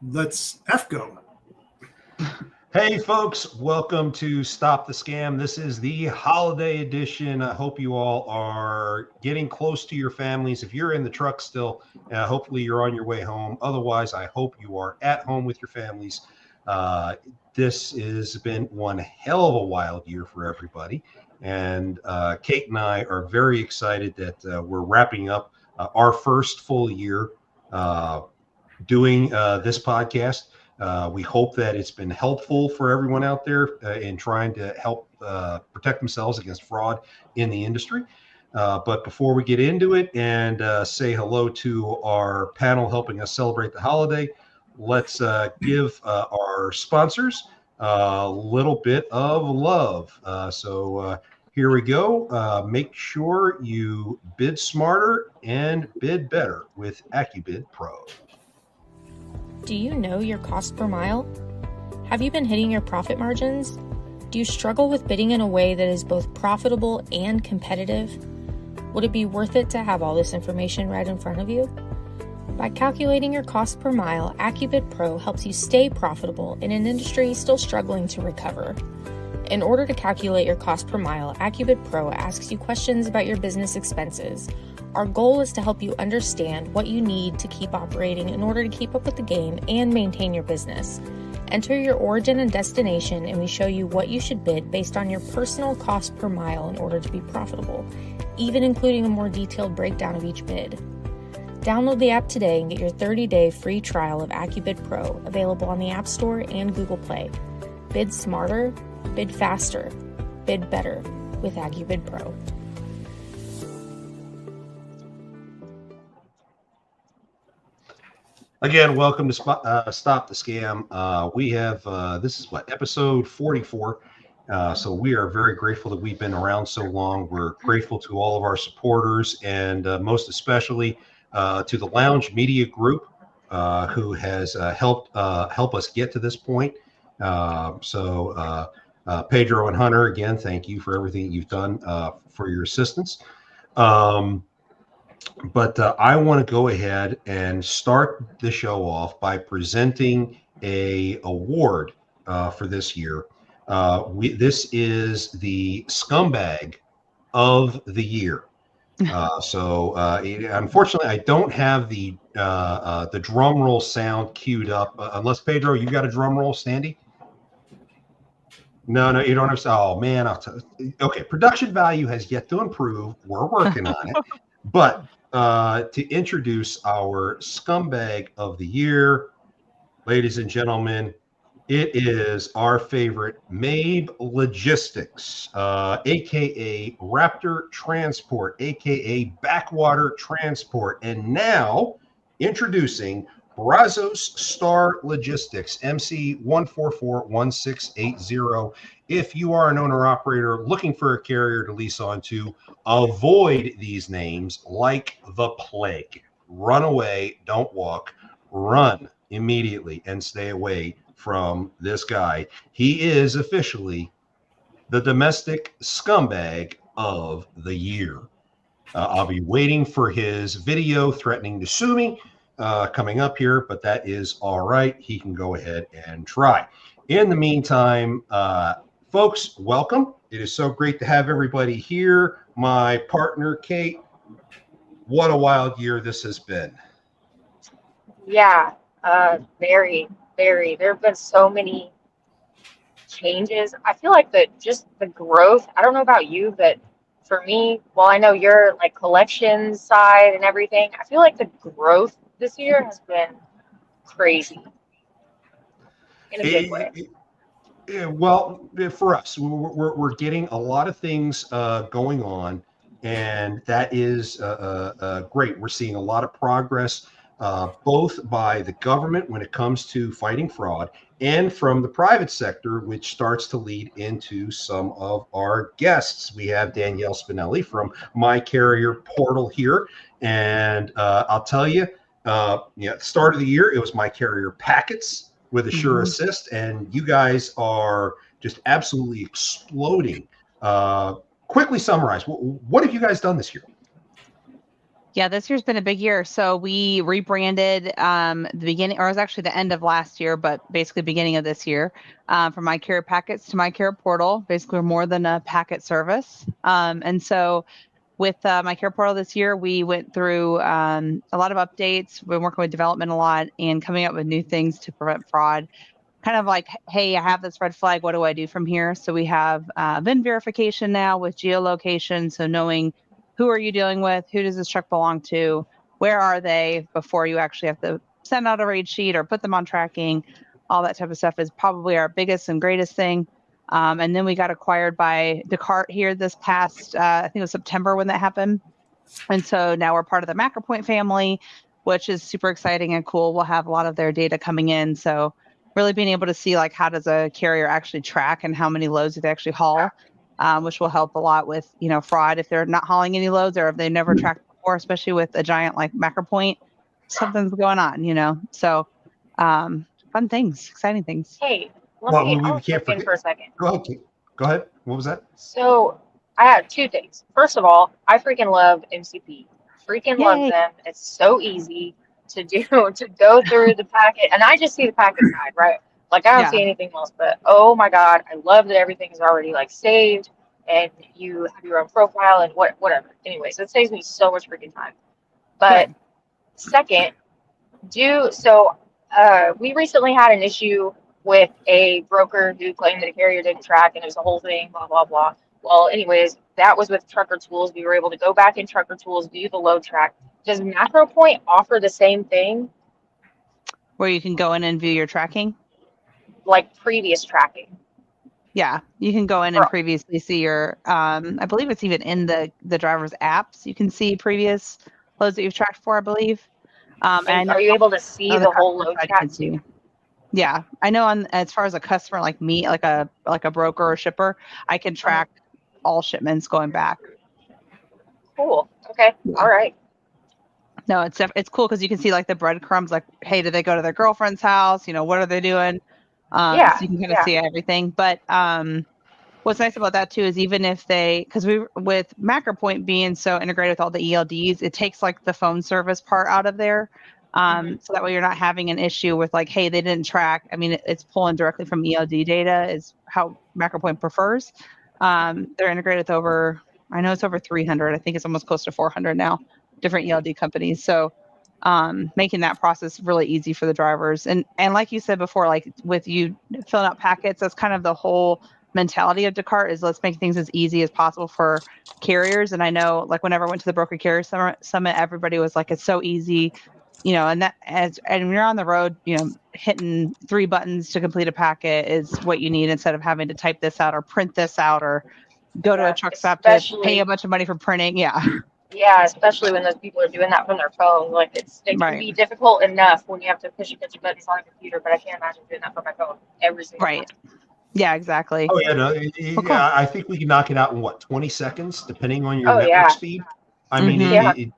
Let's F go. Hey, folks, welcome to Stop the Scam. This is the holiday edition. I hope you all are getting close to your families. If you're in the truck still, hopefully you're on your way home. Otherwise, I hope you are at home with your families. Uh, this has been one hell of a wild year for everybody. And Kate and I are very excited that we're wrapping up our first full year uh, doing this podcast. We hope that it's been helpful for everyone out there in trying to help protect themselves against fraud in the industry. But before we get into it and say hello to our panel helping us celebrate the holiday, let's give our sponsors a little bit of love. Here we go. Make sure you bid smarter and bid better with AccuBid Pro. Do you know your cost per mile? Have you been hitting your profit margins? Do you struggle with bidding in a way that is both profitable and competitive? Would it be worth it to have all this information right in front of you? By calculating your cost per mile, AccuBid Pro helps you stay profitable in an industry still struggling to recover. In order to calculate your cost per mile, AccuBid Pro asks you questions about your business expenses. Our goal is to help you understand what you need to keep operating in order to keep up with the game and maintain your business. Enter your origin and destination, and we show you what you should bid based on your personal cost per mile in order to be profitable, even including a more detailed breakdown of each bid. Download the app today and get your 30-day free trial of AccuBid Pro, available on the App Store and Google Play. Bid smarter, bid faster, bid better with AccuBid Pro. Again, welcome to Stop the Scam. We have, this is what, episode 44. So we are very grateful that we've been around so long. We're grateful to all of our supporters and most especially to the Lounge Media Group who has help us get to this point. Pedro and Hunter, again, thank you for everything you've done for your assistance. But I want to go ahead and start the show off by presenting a award for this year. This is the Scumbag of the Year. Unfortunately, I don't have the drum roll sound queued up. Unless Pedro, you got a drum roll, Sandy? No, you don't have. Oh man, okay. Production value has yet to improve. We're working on it, but. To introduce our Scumbag of the Year, ladies and gentlemen, it is our favorite Mabe Logistics, aka Raptor Transport, aka Backwater Transport, and now introducing Brazos Star Logistics, MC 1441680. If you are an owner-operator looking for a carrier to lease onto, avoid these names like the plague. Run away, don't walk, run immediately and stay away from this guy. He is officially the domestic scumbag of the year. I'll be waiting for his video threatening to sue me coming up here, but that is all right. He can go ahead and try. In the meantime, folks, welcome. It is so great to have everybody here. My partner, Kate, what a wild year this has been. Yeah, very, very. There have been so many changes. I feel like just the growth, I don't know about you, but for me, while I know you're like collections side and everything, I feel like the growth this year has been crazy in a good way. Well, for us, we're getting a lot of things going on, and that is great. We're seeing a lot of progress, both by the government when it comes to fighting fraud, and from the private sector, which starts to lead into some of our guests. We have Danielle Spinelli from My Carrier Portal here, and I'll tell you, at the start of the year, it was My Carrier Packets with Assure Assist, and you guys are just absolutely exploding. Quickly summarize, what have you guys done this year? Yeah, this year's been a big year. So we rebranded the beginning, or it was actually the end of last year, but basically beginning of this year, from My Carrier Packets to My Carrier Portal. Basically, we're more than a packet service. And so with My Carrier Portal this year, we went through a lot of updates. We've been working with development a lot and coming up with new things to prevent fraud. Kind of like, hey, I have this red flag. What do I do from here? So we have VIN verification now with geolocation. So knowing who are you dealing with? Who does this truck belong to? Where are they before you actually have to send out a raid sheet or put them on tracking? All that type of stuff is probably our biggest and greatest thing. And then we got acquired by Descartes here this past, I think it was September when that happened. And so now we're part of the MacroPoint family, which is super exciting and cool. We'll have a lot of their data coming in. So really being able to see like how does a carrier actually track and how many loads do they actually haul, which will help a lot with, fraud if they're not hauling any loads or if they never tracked before, especially with a giant like MacroPoint, something's going on. So fun things, exciting things. Hey, we I'll can't jump in forget. for a second. Go ahead. Go ahead. What was that? So I have two things. First of all, I freaking love MCP. Freaking love Yay. them. It's so easy to do, to go through the packet. And I just see the packet side, right? Like I don't see anything else, but oh my God, I love that everything is already like saved and you have your own profile and whatever. Anyways, it saves me so much freaking time. But Good. second, we recently had an issue with a broker who claimed that a carrier didn't track and it was a whole thing, blah, blah, blah. Well, anyways, that was with Trucker Tools. We were able to go back in Trucker Tools, view the load track. Does MacroPoint offer the same thing? Where you can go in and view your tracking? Like previous tracking? Yeah, you can go in and previously see your, I believe it's even in the driver's apps. You can see previous loads that you've tracked for, I believe. And are you able to see the whole load track too? Yeah, I know as far as a customer like me, like a broker or shipper, I can track all shipments going back. Cool. Okay. Yeah. All right. No, it's cool because you can see like the breadcrumbs, like, hey, did they go to their girlfriend's house? What are they doing? So you can kind of see everything. But what's nice about that too is even if because with MacroPoint being so integrated with all the ELDs, it takes like the phone service part out of there. So that way you're not having an issue with like, hey, they didn't track. I mean, it's pulling directly from ELD data is how MacroPoint prefers. They're integrated with I know it's over 300. I think it's almost close to 400 now, different ELD companies. So making that process really easy for the drivers. And like you said before, like with you filling out packets, that's kind of the whole mentality of Descartes is let's make things as easy as possible for carriers. And I know like whenever I went to the Broker Carrier Summit, everybody was like, it's so easy. And when you're on the road, hitting 3 buttons to complete a packet is what you need instead of having to type this out or print this out or go to a truck stop to pay a bunch of money for printing. Yeah. Yeah, especially when those people are doing that from their phone. Like it can be difficult enough when you have to push a bunch of buttons on a computer, but I can't imagine doing that from my phone every single time. Yeah, exactly. Oh yeah, no, cool. I think we can knock it out in 20 seconds, depending on your network speed. I mean,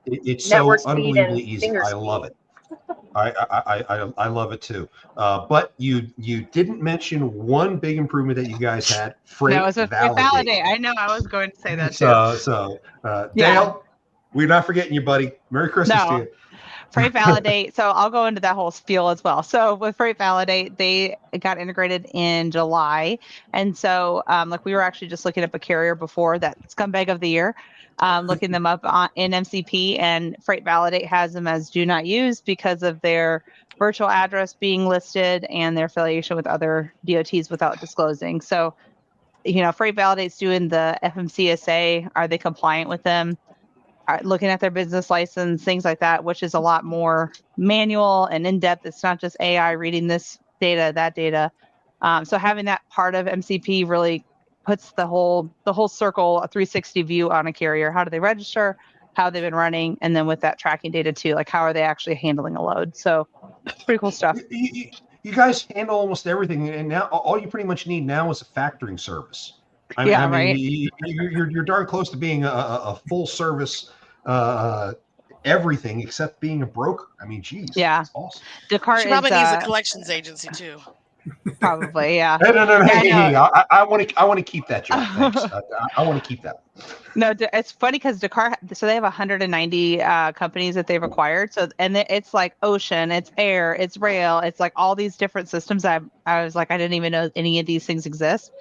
it's network so unbelievably easy. I love it. I love it too. But you didn't mention one big improvement that you guys had. Freight Validate. I know. I was going to say that too. Dale, we're not forgetting you, buddy. Merry Christmas to you. Freight Validate. So I'll go into that whole spiel as well. So with Freight Validate, they got integrated in July. And so like we were actually just looking up a carrier before, that scumbag of the year, looking them up in MCP, and Freight Validate has them as do not use because of their virtual address being listed and their affiliation with other DOTs without disclosing. So, Freight Validate's doing the FMCSA. Are they compliant with them? Looking at their business license, things like that, which is a lot more manual and in-depth. It's not just AI reading this data, that data. So having that part of MCP really puts the whole circle, a 360 view on a carrier. How do they register? How they've been running? And then with that tracking data too, like how are they actually handling a load? So pretty cool stuff. You guys handle almost everything, and now all you pretty much need now is a factoring service. I mean, you're darn close to being a full service everything except being a broker. I mean, geez, yeah, that's awesome. Descartes probably needs a collections agency too. Probably, yeah. Hey, no. Yeah, I know. Hey, I want to keep that joke. Thanks. I want to keep that. No, it's funny because Dakar, so they have 190 companies that they've acquired. So, and it's like ocean, it's air, it's rail, it's like all these different systems. I was like, I didn't even know any of these things exist.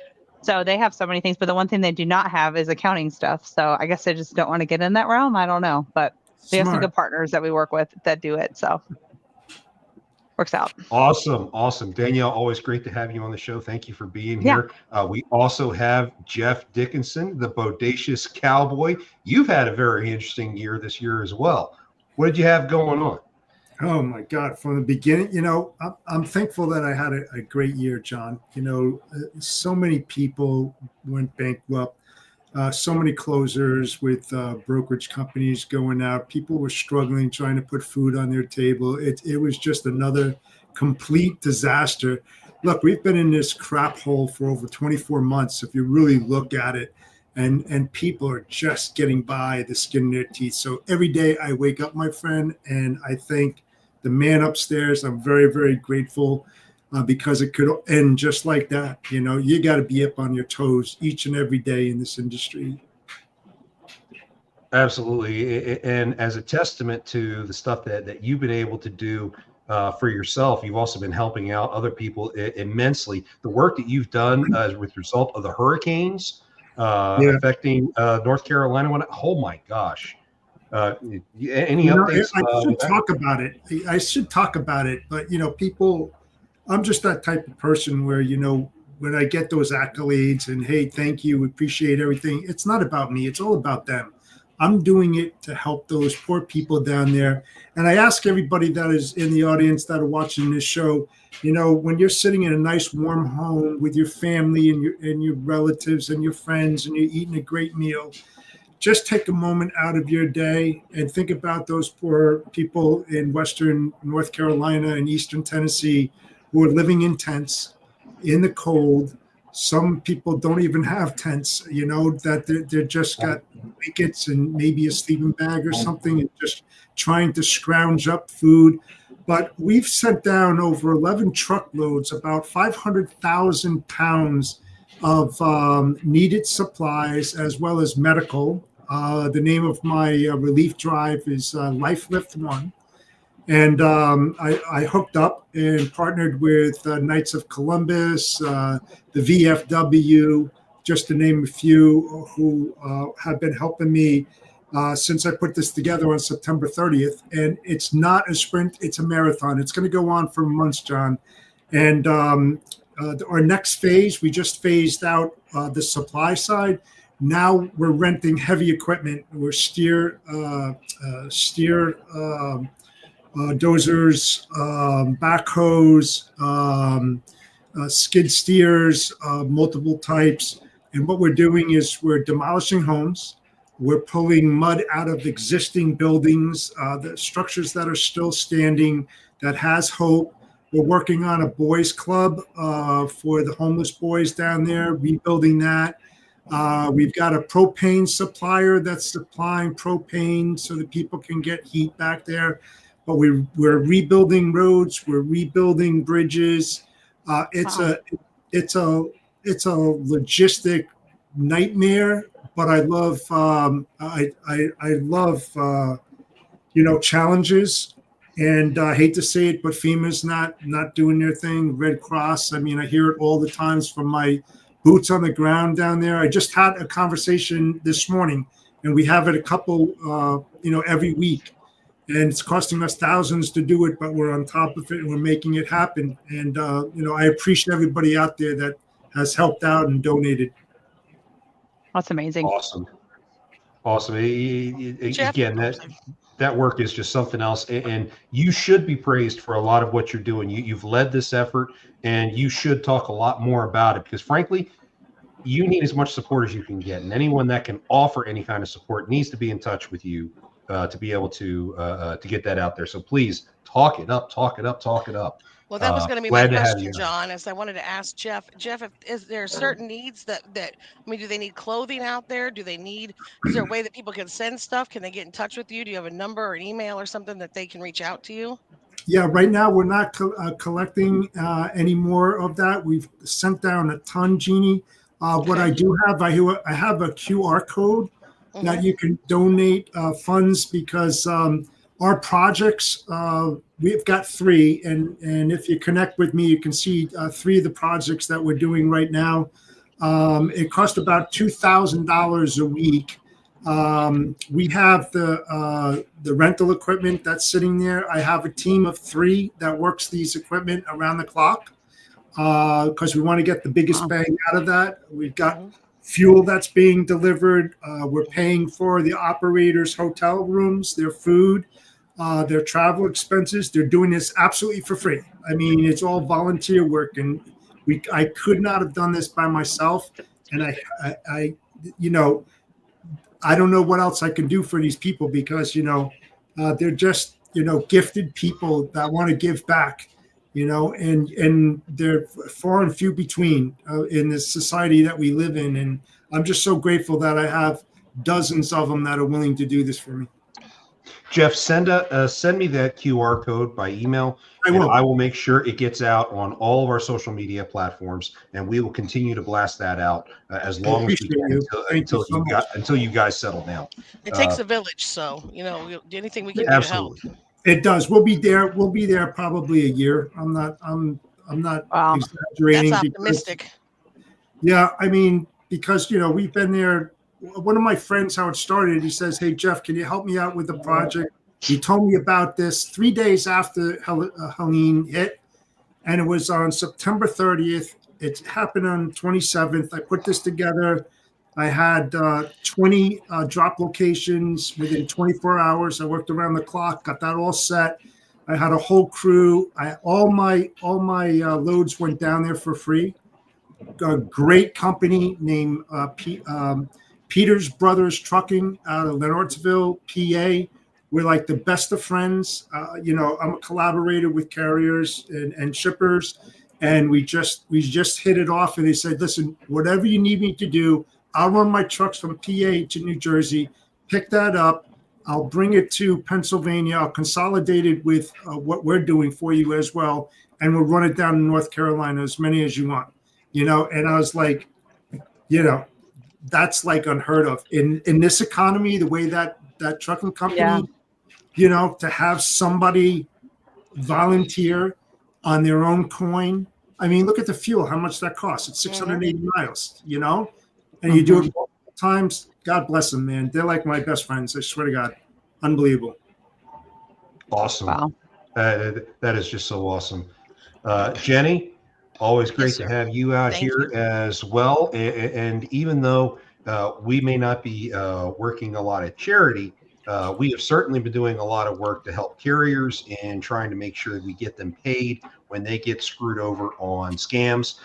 So they have so many things, but the one thing they do not have is accounting stuff. So I guess they just don't want to get in that realm. I don't know, but we have some good partners that we work with that do it. So works out. Awesome. Danielle, always great to have you on the show. Thank you for being here. We also have Jeff Dickinson, the Bodacious Cowboy. You've had a very interesting year this year as well. What did you have going on? Oh my God! From the beginning, I'm thankful that I had a great year, John. So many people went bankrupt. So many closers with brokerage companies going out. People were struggling, trying to put food on their table. It was just another complete disaster. Look, we've been in this crap hole for over 24 months, if you really look at it. And people are just getting by the skin of their teeth. So every day I wake up, my friend, and I thank the man upstairs. I'm very, very grateful. Because it could end just like that. You got to be up on your toes each and every day in this industry. Absolutely. And as a testament to the stuff that you've been able to do for yourself, you've also been helping out other people immensely. The work that you've done with the result of the hurricanes affecting North Carolina. Oh my gosh. Any updates? I should talk about it. But people, I'm just that type of person where, when I get those accolades and, hey, thank you, appreciate everything. It's not about me. It's all about them. I'm doing it to help those poor people down there. And I ask everybody that is in the audience that are watching this show, when you're sitting in a nice warm home with your family and your relatives and your friends and you're eating a great meal, just take a moment out of your day and think about those poor people in Western North Carolina and Eastern Tennessee who are living in tents in the cold. Some people don't even have tents, that they're just got blankets and maybe a sleeping bag or something and just trying to scrounge up food. But we've sent down over 11 truckloads, about 500,000 pounds of needed supplies as well as medical. The name of my relief drive is Life Lift One. And I hooked up and partnered with Knights of Columbus, the VFW, just to name a few, who have been helping me since I put this together on September 30th. And it's not a sprint, it's a marathon. It's going to go on for months, John. And our next phase, we just phased out the supply side. Now we're renting heavy equipment. We're steer dozers, backhoes, skid steers, multiple types. And what we're doing is we're demolishing homes. We're pulling mud out of existing buildings, the structures that are still standing, that has hope. We're working on a boys club for the homeless boys down there, rebuilding that. We've got a propane supplier that's supplying propane so that people can get heat back there. But we're rebuilding roads, we're rebuilding bridges. It's a logistic nightmare, but I love challenges. And I hate to say it, but FEMA's not doing their thing. Red Cross, I hear it all the times from my boots on the ground down there. I just had a conversation this morning, and we have it a couple, every week. And it's costing us thousands to do it, but we're on top of it and we're making it happen. And, I appreciate everybody out there that has helped out and donated. That's amazing. Awesome. Again, that work is just something else. And you should be praised for a lot of what you're doing. You've led this effort, and you should talk a lot more about it because, frankly, you need as much support as you can get. And anyone that can offer any kind of support needs to be in touch with you. To be able to get that out there. So please talk it up. Well, that was going to be my question, John, as I wanted to ask Jeff. Jeff, is there certain needs that do they need clothing out there? Is there a way that people can send stuff? Can they get in touch with you? Do you have a number or an email or something that they can reach out to you? Yeah, right now we're not collecting any more of that. We've sent down a ton, Jeannie. What I do have, I have a QR code that you can donate funds because our projects, we've got 3, and if you connect with me, you can see 3 of the projects that we're doing right now. It costs about $2,000 a week. We have the rental equipment that's sitting there. I have a team of 3 that works these equipment around the clock because we want to get the biggest bang out of that. We've got fuel that's being delivered. We're paying for the operators' hotel rooms, their food, their travel expenses. They're doing this absolutely for free. I mean, it's all volunteer work, and I could not have done this by myself. And I I don't know what else I can do for these people because, they're just, gifted people that want to give back, and they're far and few between in this society that we live in. And I'm just so grateful that I have dozens of them that are willing to do this for me. Jeff, send me that QR code by email. I will. I will make sure it gets out on all of our social media platforms, and we will continue to blast that out as long as we can until you guys settle down. It takes a village, so anything we can do to help. It does. We'll be there. We'll be there probably a year. I'm not exaggerating. That's optimistic. Yeah, I mean, because we've been there. One of my friends, how it started, he says, "Hey, Jeff, can you help me out with the project?" He told me about this 3 days after Helene hit, and it was on September 30th. It happened on 27th. I put this together. I had 20 drop locations within 24 hours. I worked around the clock, got that all set. I had a whole crew. All my loads went down there for free. A great company named Peters Brothers Trucking out of Lenoireville, PA. We're like the best of friends. I'm a collaborator with carriers and shippers, and we just hit it off. And they said, "Listen, whatever you need me to do, I'll run my trucks from PA to New Jersey, pick that up. I'll bring it to Pennsylvania. I'll consolidate it with what we're doing for you as well, and we'll run it down to North Carolina, as many as you want." And I was like, that's like unheard of in this economy, the way that trucking company, to have somebody volunteer on their own coin. I mean, look at the fuel, how much that costs. It's 680 miles, and you do it multiple times. God bless them, man. They're like my best friends. I swear to God. Unbelievable. Awesome. Wow. That is just so awesome. Jenny, always great to have you out here as well. And even though we may not be working a lot at charity, we have certainly been doing a lot of work to help carriers and trying to make sure we get them paid when they get screwed over on scams.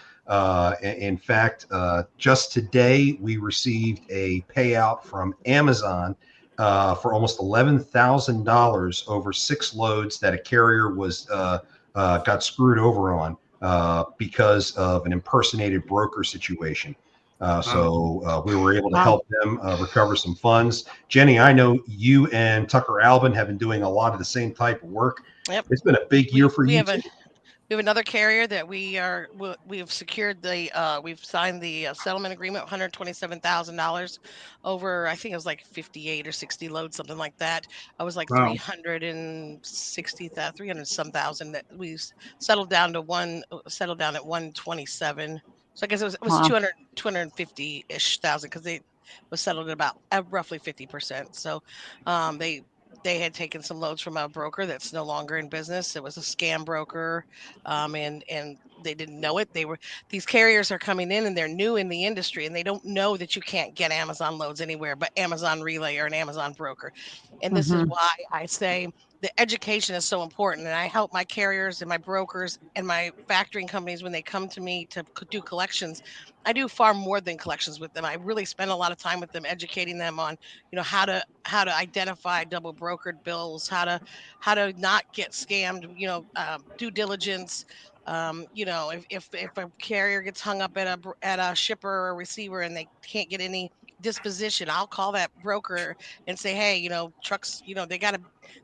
In fact, just today, we received a payout from Amazon for almost $11,000 over 6 loads that a carrier got screwed over on. Because of an impersonated broker situation. So we were able to help them recover some funds. Jenny, I know you and Tucker Albin have been doing a lot of the same type of work. Yep. It's been a big year for you. We have another carrier that we've secured we've signed the settlement agreement, $127,000 over, I think it was like 58 or 60 loads, something like that. I was like 360,000 some thousand that we settled down at 127. So I guess it was 250-ish thousand because they was settled at roughly 50%. So they had taken some loads from a broker that's no longer in business. It was a scam broker, and they didn't know it. These carriers are coming in and they're new in the industry, and they don't know that you can't get Amazon loads anywhere but Amazon Relay or an Amazon broker. And this is why I say the education is so important. And I help my carriers and my brokers and my factoring companies when they come to me to do collections. I do far more than collections with them. I really spend a lot of time with them, educating them on, how to identify double brokered bills, how to not get scammed, due diligence. If a carrier gets hung up at a shipper or receiver and they can't get any disposition. I'll call that broker and say, hey, you know, trucks, you know, they gotta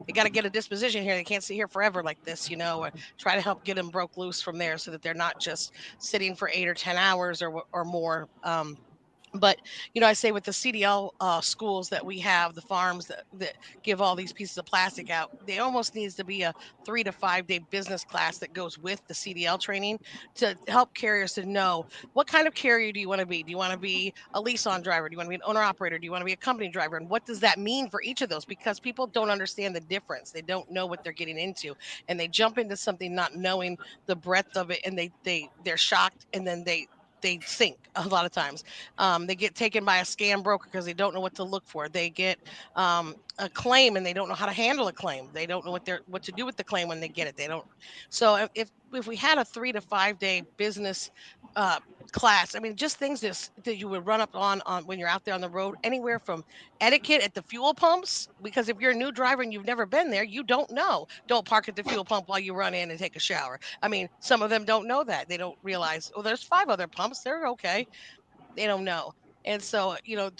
get a disposition here. They can't sit here forever like this, you know, or try to help get them broke loose from there so that they're not just sitting for 8 or 10 hours or more. But you know, I say with the CDL schools that we have, the farms that give all these pieces of plastic out, they almost needs to be a 3 to 5 day business class that goes with the CDL training to help carriers to know what kind of carrier do you want to be. Do you want to be a lease-on driver? Do you want to be an owner-operator? Do you want to be a company driver? And what does that mean for each of those? Because people don't understand the difference. They don't know what they're getting into, and they jump into something not knowing the breadth of it, and they're shocked, and then they sink a lot of times. They get taken by a scam broker because they don't know what to look for. They get a claim and they don't know how to handle a claim. They don't know what to do with the claim when they get it. They don't. So if we had a 3 to 5 day business class, I mean, just things that you would run up on when you're out there on the road, anywhere from etiquette at the fuel pumps, because if you're a new driver and you've never been there, you don't know. Don't park at the fuel pump while you run in and take a shower. I mean, some of them don't know that. They don't realize, oh, there's 5 other pumps. They're okay. They don't know. And so, you know,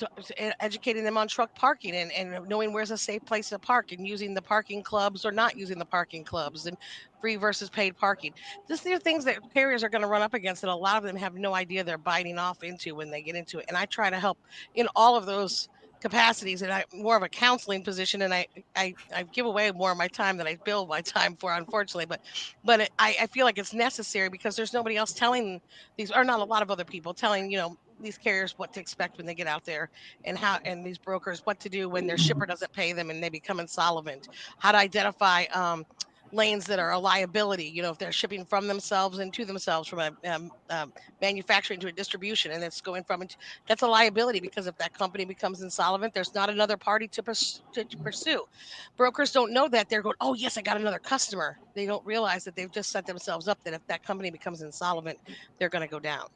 educating them on truck parking and knowing where's a safe place to park and using the parking clubs or not using the parking clubs and free versus paid parking. These are things that carriers are going to run up against that a lot of them have no idea they're biting off into when they get into it. And I try to help in all of those capacities, and I'm more of a counseling position, and I give away more of my time than I bill my time for, unfortunately, but I feel like it's necessary because there's nobody else telling these, or not a lot of other people telling, you know, these carriers what to expect when they get out there, and these brokers what to do when their shipper doesn't pay them and they become insolvent, how to identify lanes that are a liability, you know, if they're shipping from themselves and to themselves, from a manufacturing to a distribution, and it's going from it, that's a liability, because if that company becomes insolvent, there's not another party to pursue. Brokers don't know that. They're going, oh yes, I got another customer. They don't realize that they've just set themselves up, that if that company becomes insolvent, they're going to go down.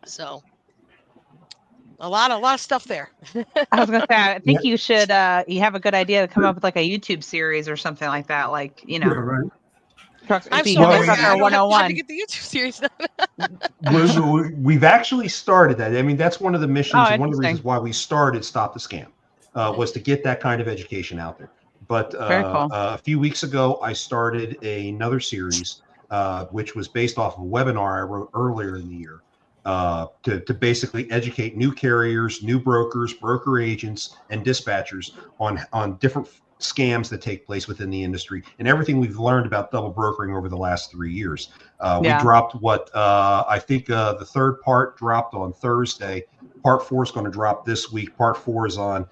So a lot of stuff there. I was gonna say, I think you should. You have a good idea to come up with like a YouTube series or something like that. Like, you know, Yeah, right. trucks. I'm be sorry, Trucker I don't have 101. to get the YouTube series done. We've actually started that. I mean, that's one of the missions and one of the interesting. reasons why we started Stop the Scam was to get that kind of education out there. But Very cool. a few weeks ago, I started another series, which was based off of a webinar I wrote earlier in the year, to basically educate new carriers, new brokers, broker agents, and dispatchers on different scams that take place within the industry and everything we've learned about double brokering over the last 3 years. We dropped what I think the third part dropped on Thursday. Part 4 is going to drop this week. Part 4 is on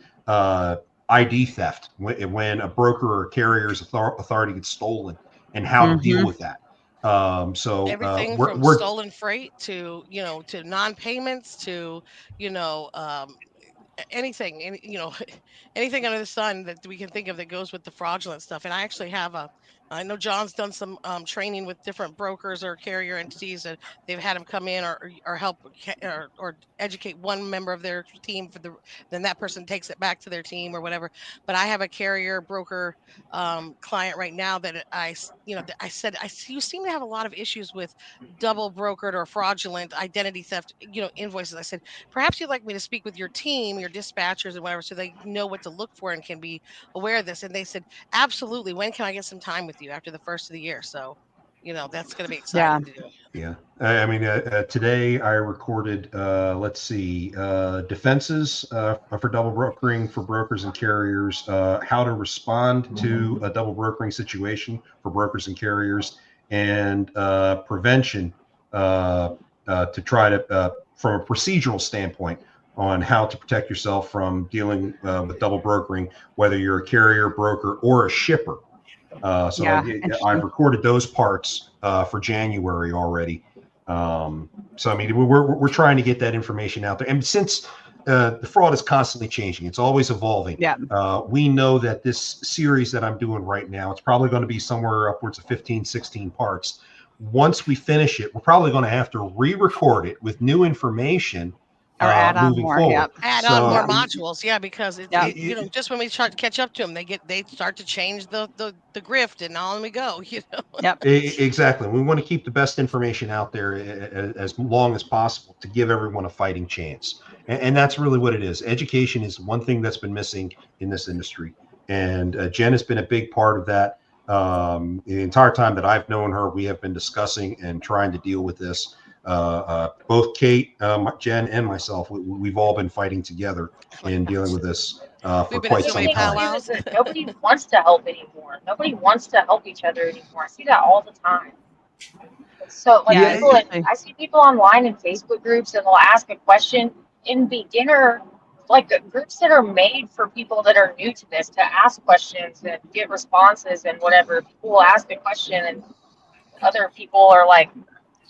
ID theft, when a broker or carrier's authority gets stolen, and how to deal with that. So everything from stolen freight to, you know, to non-payments to, you know, anything, you know, anything under the sun that we can think of that goes with the fraudulent stuff. And I actually have I know John's done some training with different brokers or carrier entities, and they've had him come in or help or educate one member of their team then that person takes it back to their team or whatever. But I have a carrier broker client right now that I said, you seem to have a lot of issues with double brokered or fraudulent identity theft, you know, invoices. I said, perhaps you'd like me to speak with your team, your dispatchers and whatever, so they know what to look for and can be aware of this. And they said, absolutely. When can I get some time with you after the first of the year? So, you know, that's going to be exciting to do. Yeah. I mean, today I recorded, defenses for double brokering for brokers and carriers, how to respond to a double brokering situation for brokers and carriers, and prevention to try to, from a procedural standpoint, on how to protect yourself from dealing with double brokering, whether you're a carrier, broker, or a shipper. I've recorded those parts for January already. So I mean, we're trying to get that information out there, and since the fraud is constantly changing, it's always evolving. We know that this series that I'm doing right now, it's probably going to be somewhere upwards of 15, 16 parts. Once we finish it, we're probably going to have to re-record it with new information Or add on moving more. forward. Yep. Add So- on more modules, yeah, because Yep. you know, just when we start to catch up to them, they start to change the grift, and on we go. You know. Yep. Exactly. We want to keep the best information out there as long as possible to give everyone a fighting chance. And that's really what it is. Education is one thing that's been missing in this industry. And Jen has been a big part of that. The entire time that I've known her, we have been discussing and trying to deal with this. Both Kate, Jen, and myself, we've all been fighting together in dealing with this for We've been quite at so some many time. powwows. Is that nobody wants to help anymore. Nobody wants to help each other anymore. I see that all the time. So like Yeah, people, exactly. I see people online in Facebook groups, and they'll ask a question in beginner, like groups that are made for people that are new to this to ask questions and get responses and whatever. People will ask a question, and other people are like,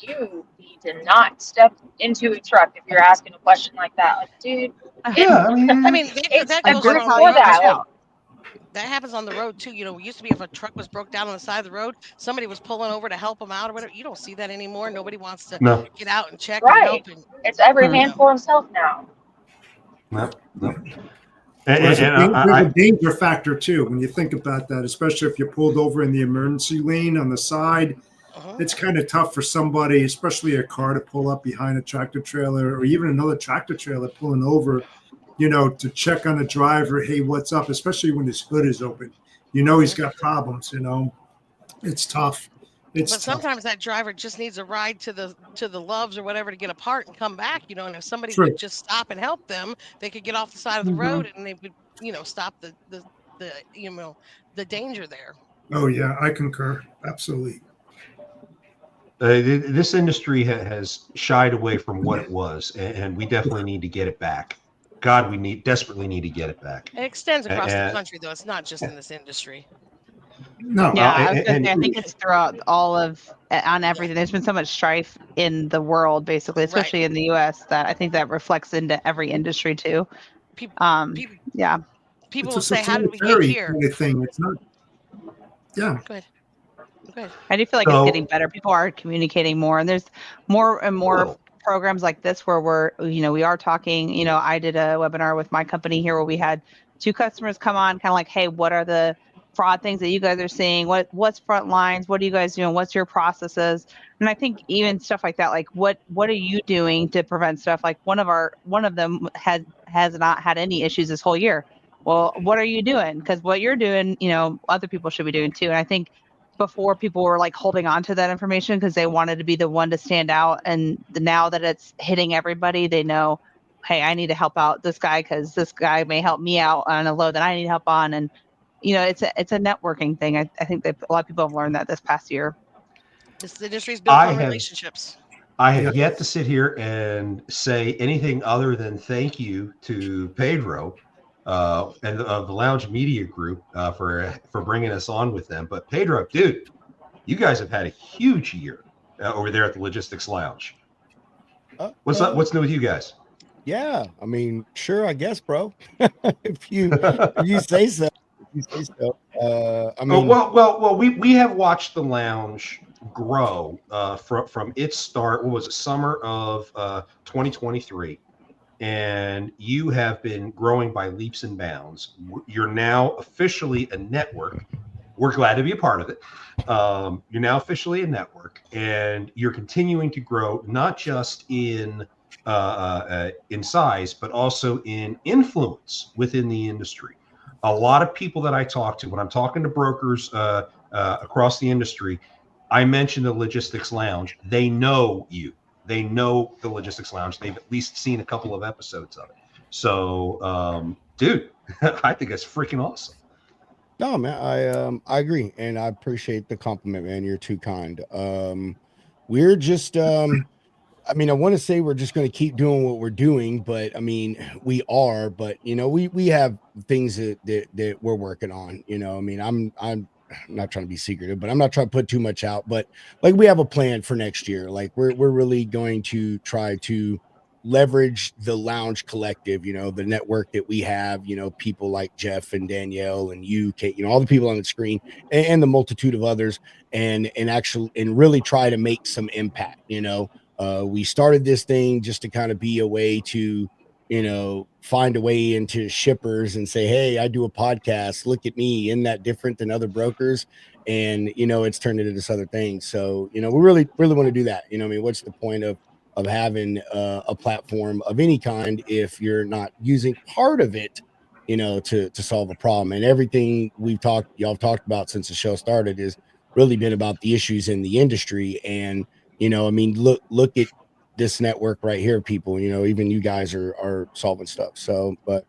"You need to not step into a truck if you're asking a question like that." Like, dude, Yeah, I mean, I mean, it's that a goes group on how the you road for that. find too. out. That happens on the road too. You know, it used to be if a truck was broke down on the side of the road, somebody was pulling over to help them out or whatever. You don't see that anymore. Nobody wants to no, get out and check and Right. help. And It's every Hmm. man for himself now. no. There's And a danger factor too when you think about that, especially if you're pulled over in the emergency lane on the side. It's kind of tough for somebody, especially a car, to pull up behind a tractor trailer or even another tractor trailer pulling over, you know, to check on the driver. Hey, what's up? Especially when his hood is open. You know, he's got problems, you know. It's tough. It's but tough. sometimes that driver just needs a ride to the Loves or whatever to get a part and come back. You know, and if somebody True. would just stop and help them, they could get off the side of the Mhm. road and they would, you know, stop the you know, the danger there. Oh, yeah, I concur. Absolutely. this industry has shied away from what it was, and we definitely need to get it back. God, we desperately need to get it back. It extends across the And- country, though. It's not just in this industry. No. Yeah, I was gonna and- say, I think it's throughout all of on everything. There's been so much strife in the world, basically, especially in the U.S., that I think that reflects into every industry too. People, Um, yeah, people It's will a say, "How did we get societary here?" kind of thing. It's not. Yeah. Go ahead. Go ahead. I do feel like So- it's getting better. People are communicating more, and there's more and more Cool. programs like this where we are talking. You know, I did a webinar with my company here where we had 2 customers come on, kind of like, hey, what are the fraud things that you guys are seeing? What's front lines? What are you guys doing? What's your processes? And I think even stuff like that, like what are you doing to prevent stuff? Like one of them has not had any issues this whole year. Well, what are you doing? Because what you're doing, you know, other people should be doing too. And I think before people were like holding on to that information because they wanted to be the one to stand out. And now that it's hitting everybody, they know, hey, I need to help out this guy because this guy may help me out on a load that I need help on. And, you know, it's a networking thing. I think that a lot of people have learned that this past year. This industry is built I on have- relationships. I have yet to sit here and say anything other than thank you to Pedro and of the Lounge Media Group for bringing us on with them. But Pedro, dude, you guys have had a huge year over there at the Logistics Lounge. What's up? What's new with you guys? Yeah, I mean, sure, I guess, bro. if you say so, I mean, well, we have watched the lounge grow from its start. What was it, summer of 2023, and you have been growing by leaps and bounds. You're now officially a network. We're glad to be a part of it. You're now officially a network, and you're continuing to grow not just in size, but also in influence within the industry. A lot of people that I talk to, when I'm talking to brokers across the industry, I mention the Logistics Lounge. They know you. They know the Logistics Lounge. They've at least seen a couple of episodes of it. So, dude, I think that's freaking awesome. no, man, I agree, and I appreciate the compliment, man. You're too kind. We're just, I mean, I want to say we're just going to keep doing what we're doing, but I mean, we are. But you know, we have things that we're working on. You know, I mean, I'm not trying to be secretive, but I'm not trying to put too much out. But like, we have a plan for next year. Like, we're really going to try to leverage the Lounge Collective, you know, the network that we have, you know, people like Jeff and Danielle and you, Kate, you know, all the people on the screen and the multitude of others, and really try to make some impact, you know. We started this thing just to kind of be a way to, you know, find a way into shippers and say, hey, I do a podcast. Look at me. Isn't that different than other brokers? And, you know, it's turned into this other thing. So, you know, we really want to do that. You know, I mean, what's the point of having a platform of any kind if you're not using part of it, you know, to solve a problem? And everything y'all have talked about since the show started is really been about the issues in the industry. And, you know, I mean, look at this network right here, people. You know, even you guys are solving stuff. So, but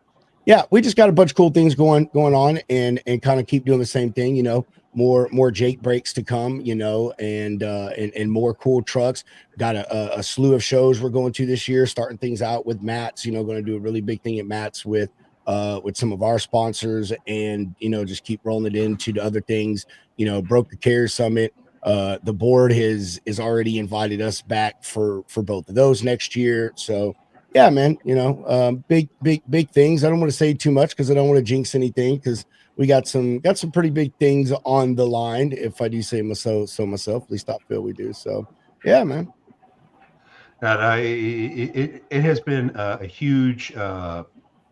yeah, we just got a bunch of cool things going on, and kind of keep doing the same thing. You know, more Jake breaks to come. You know, and more cool trucks. Got a slew of shows we're going to this year. Starting things out with Matt's. You know, going to do a really big thing at Matt's with some of our sponsors, and, you know, just keep rolling it into the other things. You know, Broker Care Summit. The board is already invited us back for both of those next year. So yeah, man, you know, big things. I don't want to say too much because I don't want to jinx anything, because we got some pretty big things on the line. If I do say myself, at least I feel we do. So yeah, man. And it has been a huge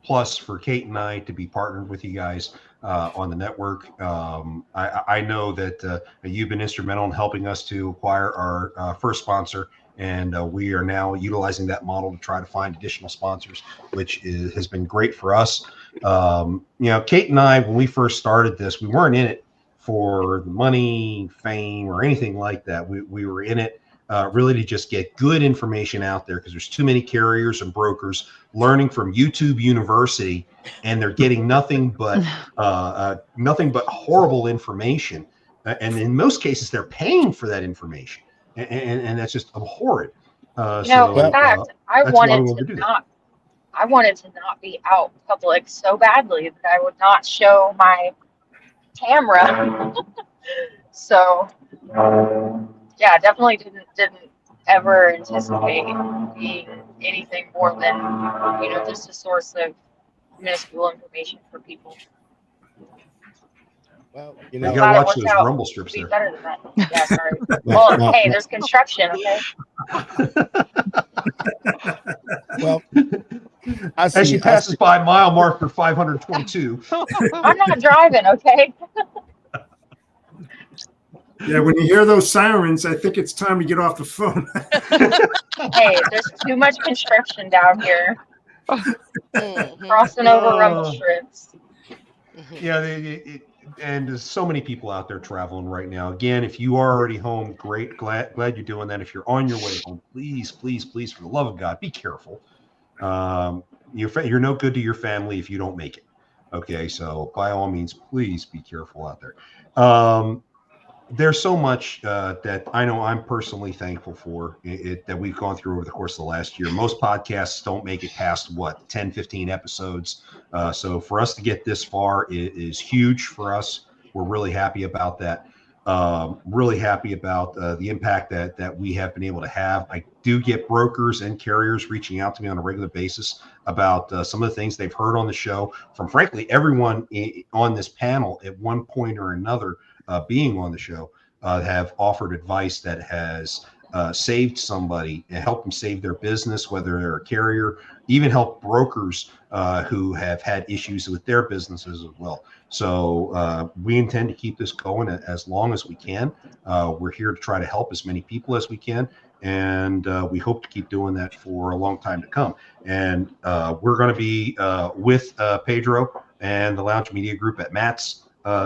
plus for Kate and I to be partnered with you guys on the network. I know that you've been instrumental in helping us to acquire our first sponsor, and we are now utilizing that model to try to find additional sponsors, which has been great for us. You know, Kate and I, when we first started this, we weren't in it for the money, fame, or anything like that. We were in it really to just get good information out there, because there's too many carriers and brokers learning from YouTube University, and they're getting nothing but horrible information. And in most cases, they're paying for that information, and that's just abhorrent. In fact, I wanted to not be out public so badly that I would not show my camera. So yeah, definitely didn't ever anticipate being anything more than, you know, just a source of minuscule information for people. Well, you know, you gotta watch those rumble strips there. Better than that. Yeah, sorry. Well, hey, there's construction, okay? Well, as she passes by mile marker 522. I'm not driving, okay? Yeah, when you hear those sirens, I think it's time to get off the phone. Hey, there's too much construction down here. Crossing over rumble strips. Yeah, and there's so many people out there traveling right now. Again, if you are already home, great, glad you're doing that. If you're on your way home, please, for the love of God, be careful. You're no good to your family if you don't make it. Okay, so by all means, please be careful out there. There's so much that I know I'm personally thankful for that we've gone through over the course of the last year. Most podcasts don't make it past 10, 15 episodes. So for us to get this far is huge for us. We're really happy about that. Really happy about the impact that we have been able to have. I do get brokers and carriers reaching out to me on a regular basis about some of the things they've heard on the show from, frankly, everyone on this panel at one point or another. Being on the show, have offered advice that has saved somebody and helped them save their business, whether they're a carrier, even help brokers who have had issues with their businesses as well. So we intend to keep this going as long as we can. We're here to try to help as many people as we can, and we hope to keep doing that for a long time to come. And we're going to be with Pedro and the Lounge Media Group at Matt's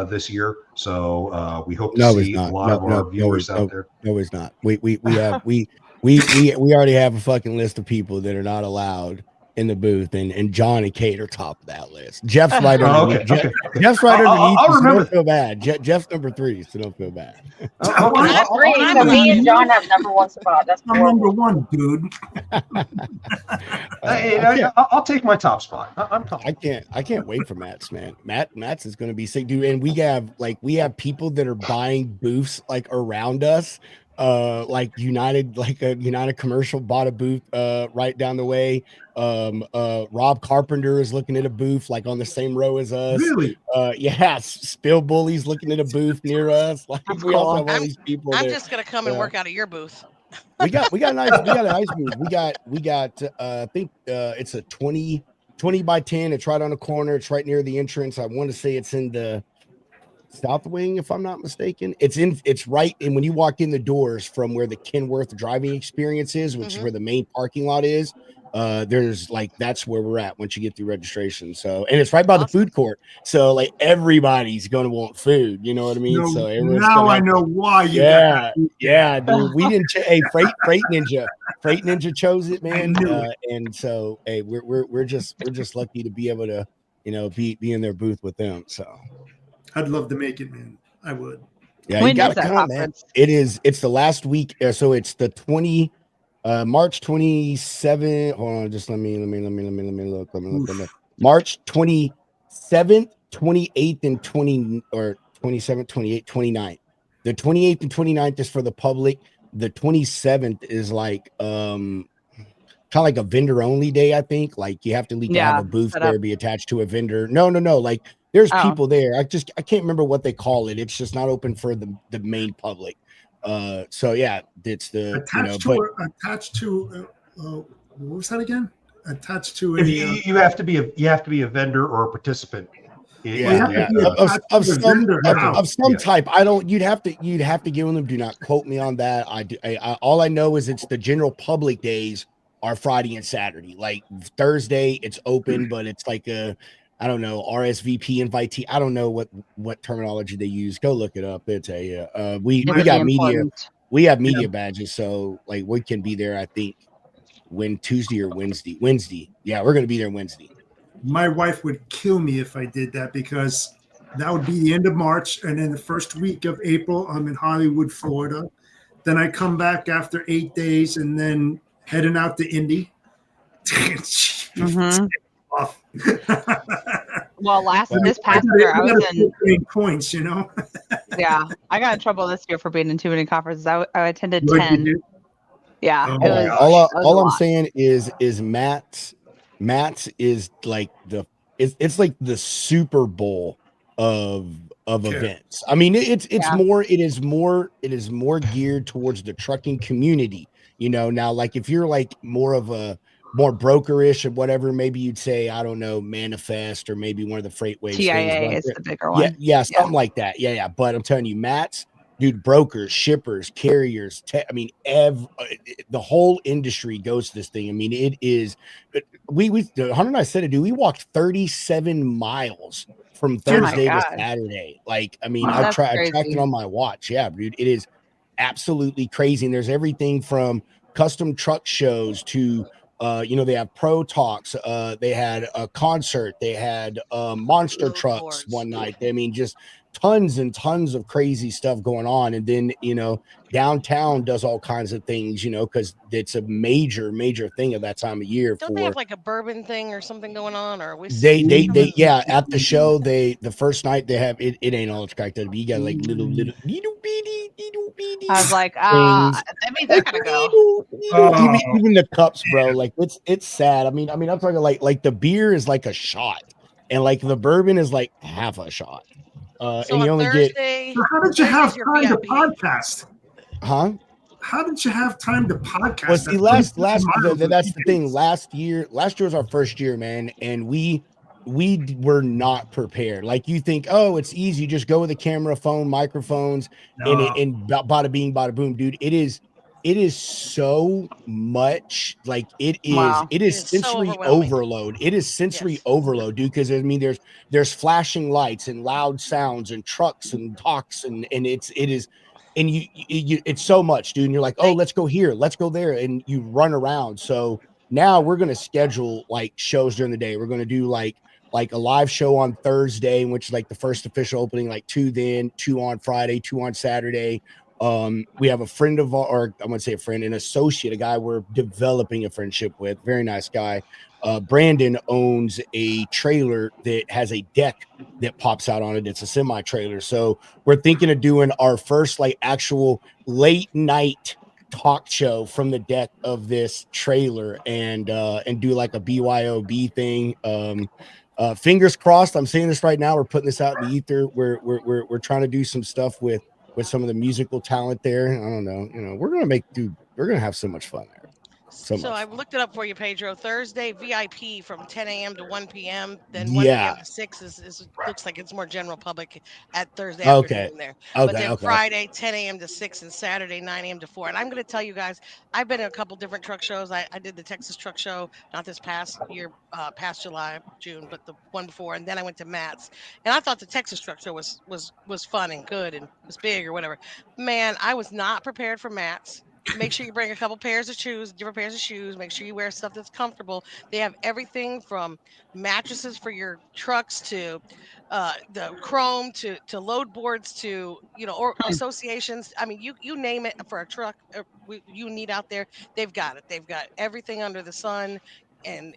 this year, so we hope to see a lot of our viewers out there. No, it's not. We already have a fucking list of people that are not allowed in the booth, and John and Kate are top of that list. Jeff's right underneath. Jeff's right underneath. So don't feel bad. Jeff's number 3, so don't feel bad. That's great. So me and John have number 1 spot. That's I'm number 1, dude. I'll take my top spot. I'm top. I can't wait for Matt's, man. Matt's is going to be sick, dude. And we have people that are buying booths like around us. Like a United Commercial bought a booth right down the way. Rob Carpenter is looking at a booth like on the same row as us. Really? Yeah, Spill Bully's looking at a booth near us. Like we also have all these people. I'm just gonna come and work out of your booth. we got an ice booth. We got I think it's a 20 by 10. It's right on the corner. It's right near the entrance. I want to say it's in the South Wing, if I'm not mistaken. It's right in when you walk in the doors from where the Kenworth driving experience is, which is where the main parking lot is. There's like that's where we're at once you get through registration. So, and it's right by the food court. So like everybody's gonna want food, you know what I mean? No, So everyone's now I know why you got that. dude. We didn't hey, Freight Ninja chose it, man. And so hey, we're just lucky to be able to, you know, be in their booth with them. So I'd love to make it, man. I would. yeah, When you gotta is that come, man. conference? It's the last week, so it's the March 27th. Hold on, just let me look. March 27th, 28th, and 20 or 27th, 28th, 29th. The 28th and 29th is for the public. The 27th is like kind of like a vendor only day, I think. Like you have to have a booth there, be attached to a vendor. No. Like there's people there. I can't remember what they call it. It's just not open for the main public. So yeah, it's the attached to what was that again? Attached to if you have to be a vendor or a participant. Of some type. You'd have to give them. Do not quote me on that. All I know is it's the general public days are Friday and Saturday. Like Thursday, it's open, but it's like I don't know, RSVP invitee. I don't know what terminology they use. Go look it up. It's we got media. We have media badges, so like we can be there. I think Tuesday or Wednesday. Wednesday. Yeah, we're gonna be there Wednesday. My wife would kill me if I did that because that would be the end of March, and then the first week of April, I'm in Hollywood, Florida. Then I come back after 8 days, and then heading out to Indy. Well, this past year I was in points, you know. Yeah, I got in trouble this year for being in too many conferences. I attended 10. Yeah, all I'm saying is Matt's is like it's like the Super Bowl of events. I mean, it is more geared towards the trucking community. You know, now like if you're like more brokerish or whatever, maybe you'd say, I don't know, Manifest or maybe one of the FreightWaves TIA is the bigger one. Yeah, something like that. Yeah. But I'm telling you, Matt's, dude, brokers, shippers, carriers, the whole industry goes to this thing. I mean, it is, Hunter and I said it, dude, we walked 37 miles from Thursday to Saturday. Like, I mean, I tracked it on my watch. Yeah, dude, it is absolutely crazy. And there's everything from custom truck shows to they have Pro Talks. They had a concert. They had monster trucks one night. I mean, just tons and tons of crazy stuff going on. And then, downtown does all kinds of things, because it's a major thing at that time of year. Don't they have like a bourbon thing or something going on? Or whiskey? They at the show, the first night they have, it ain't all it's cracked up. You got like little bitty. I was like, that means I gotta go. Even the cups, bro. Like it's sad. I mean, I'm talking like the beer is like a shot, and like the bourbon is like half a shot. So and you only Thursday, So how did you have time to podcast? Huh? How did you have time to podcast? Well, see, that's the thing. Last year was our first year, man, and we were not prepared. Like you think, oh, it's easy, just go with a camera, phone, microphones, and bada bing, bada boom, dude. It is so much. Like it is sensory overload. It is sensory overload, dude. Because I mean, there's flashing lights and loud sounds and trucks and talks and it's so much, dude. And you're like, oh, let's go here, let's go there, and you run around. So now we're gonna schedule like shows during the day. We're gonna do like a live show on Thursday, which is like the first official opening, like 2 on Friday, 2 on Saturday. We have a friend of an associate, a guy we're developing a friendship with, very nice guy. Brandon owns a trailer that has a deck that pops out on it. It's a semi trailer. So we're thinking of doing our first like actual late night talk show from the deck of this trailer and do like a BYOB thing. Fingers crossed. I'm saying this right now. We're putting this out in the ether. We're trying to do some stuff with some of the musical talent there. I don't know. We're gonna make We're gonna have so much fun there. So So much I fun. looked it up for you, Pedro. Thursday VIP from 10 a.m. to 1 p.m. Then 1 Yeah. p.m. to 6 is looks like it's more general public at Thursday Okay. afternoon there. But Okay. then Okay. Friday 10 a.m. to 6 and Saturday 9 a.m. to 4. And I'm going to tell you guys, I've been in a couple different truck shows. I did the Texas Truck Show, not this past year, past July, June, but the one before. And then I went to Matt's, and I thought the Texas Truck Show was fun and good and was big or whatever. Man, I was not prepared for Matt's. Make sure you bring a couple pairs of shoes, different pairs of shoes. Make sure you wear stuff that's comfortable. They have everything from mattresses for your trucks to the chrome to load boards to or associations. I mean, you name it for a truck you need out there. They've got it. They've got everything under the sun, and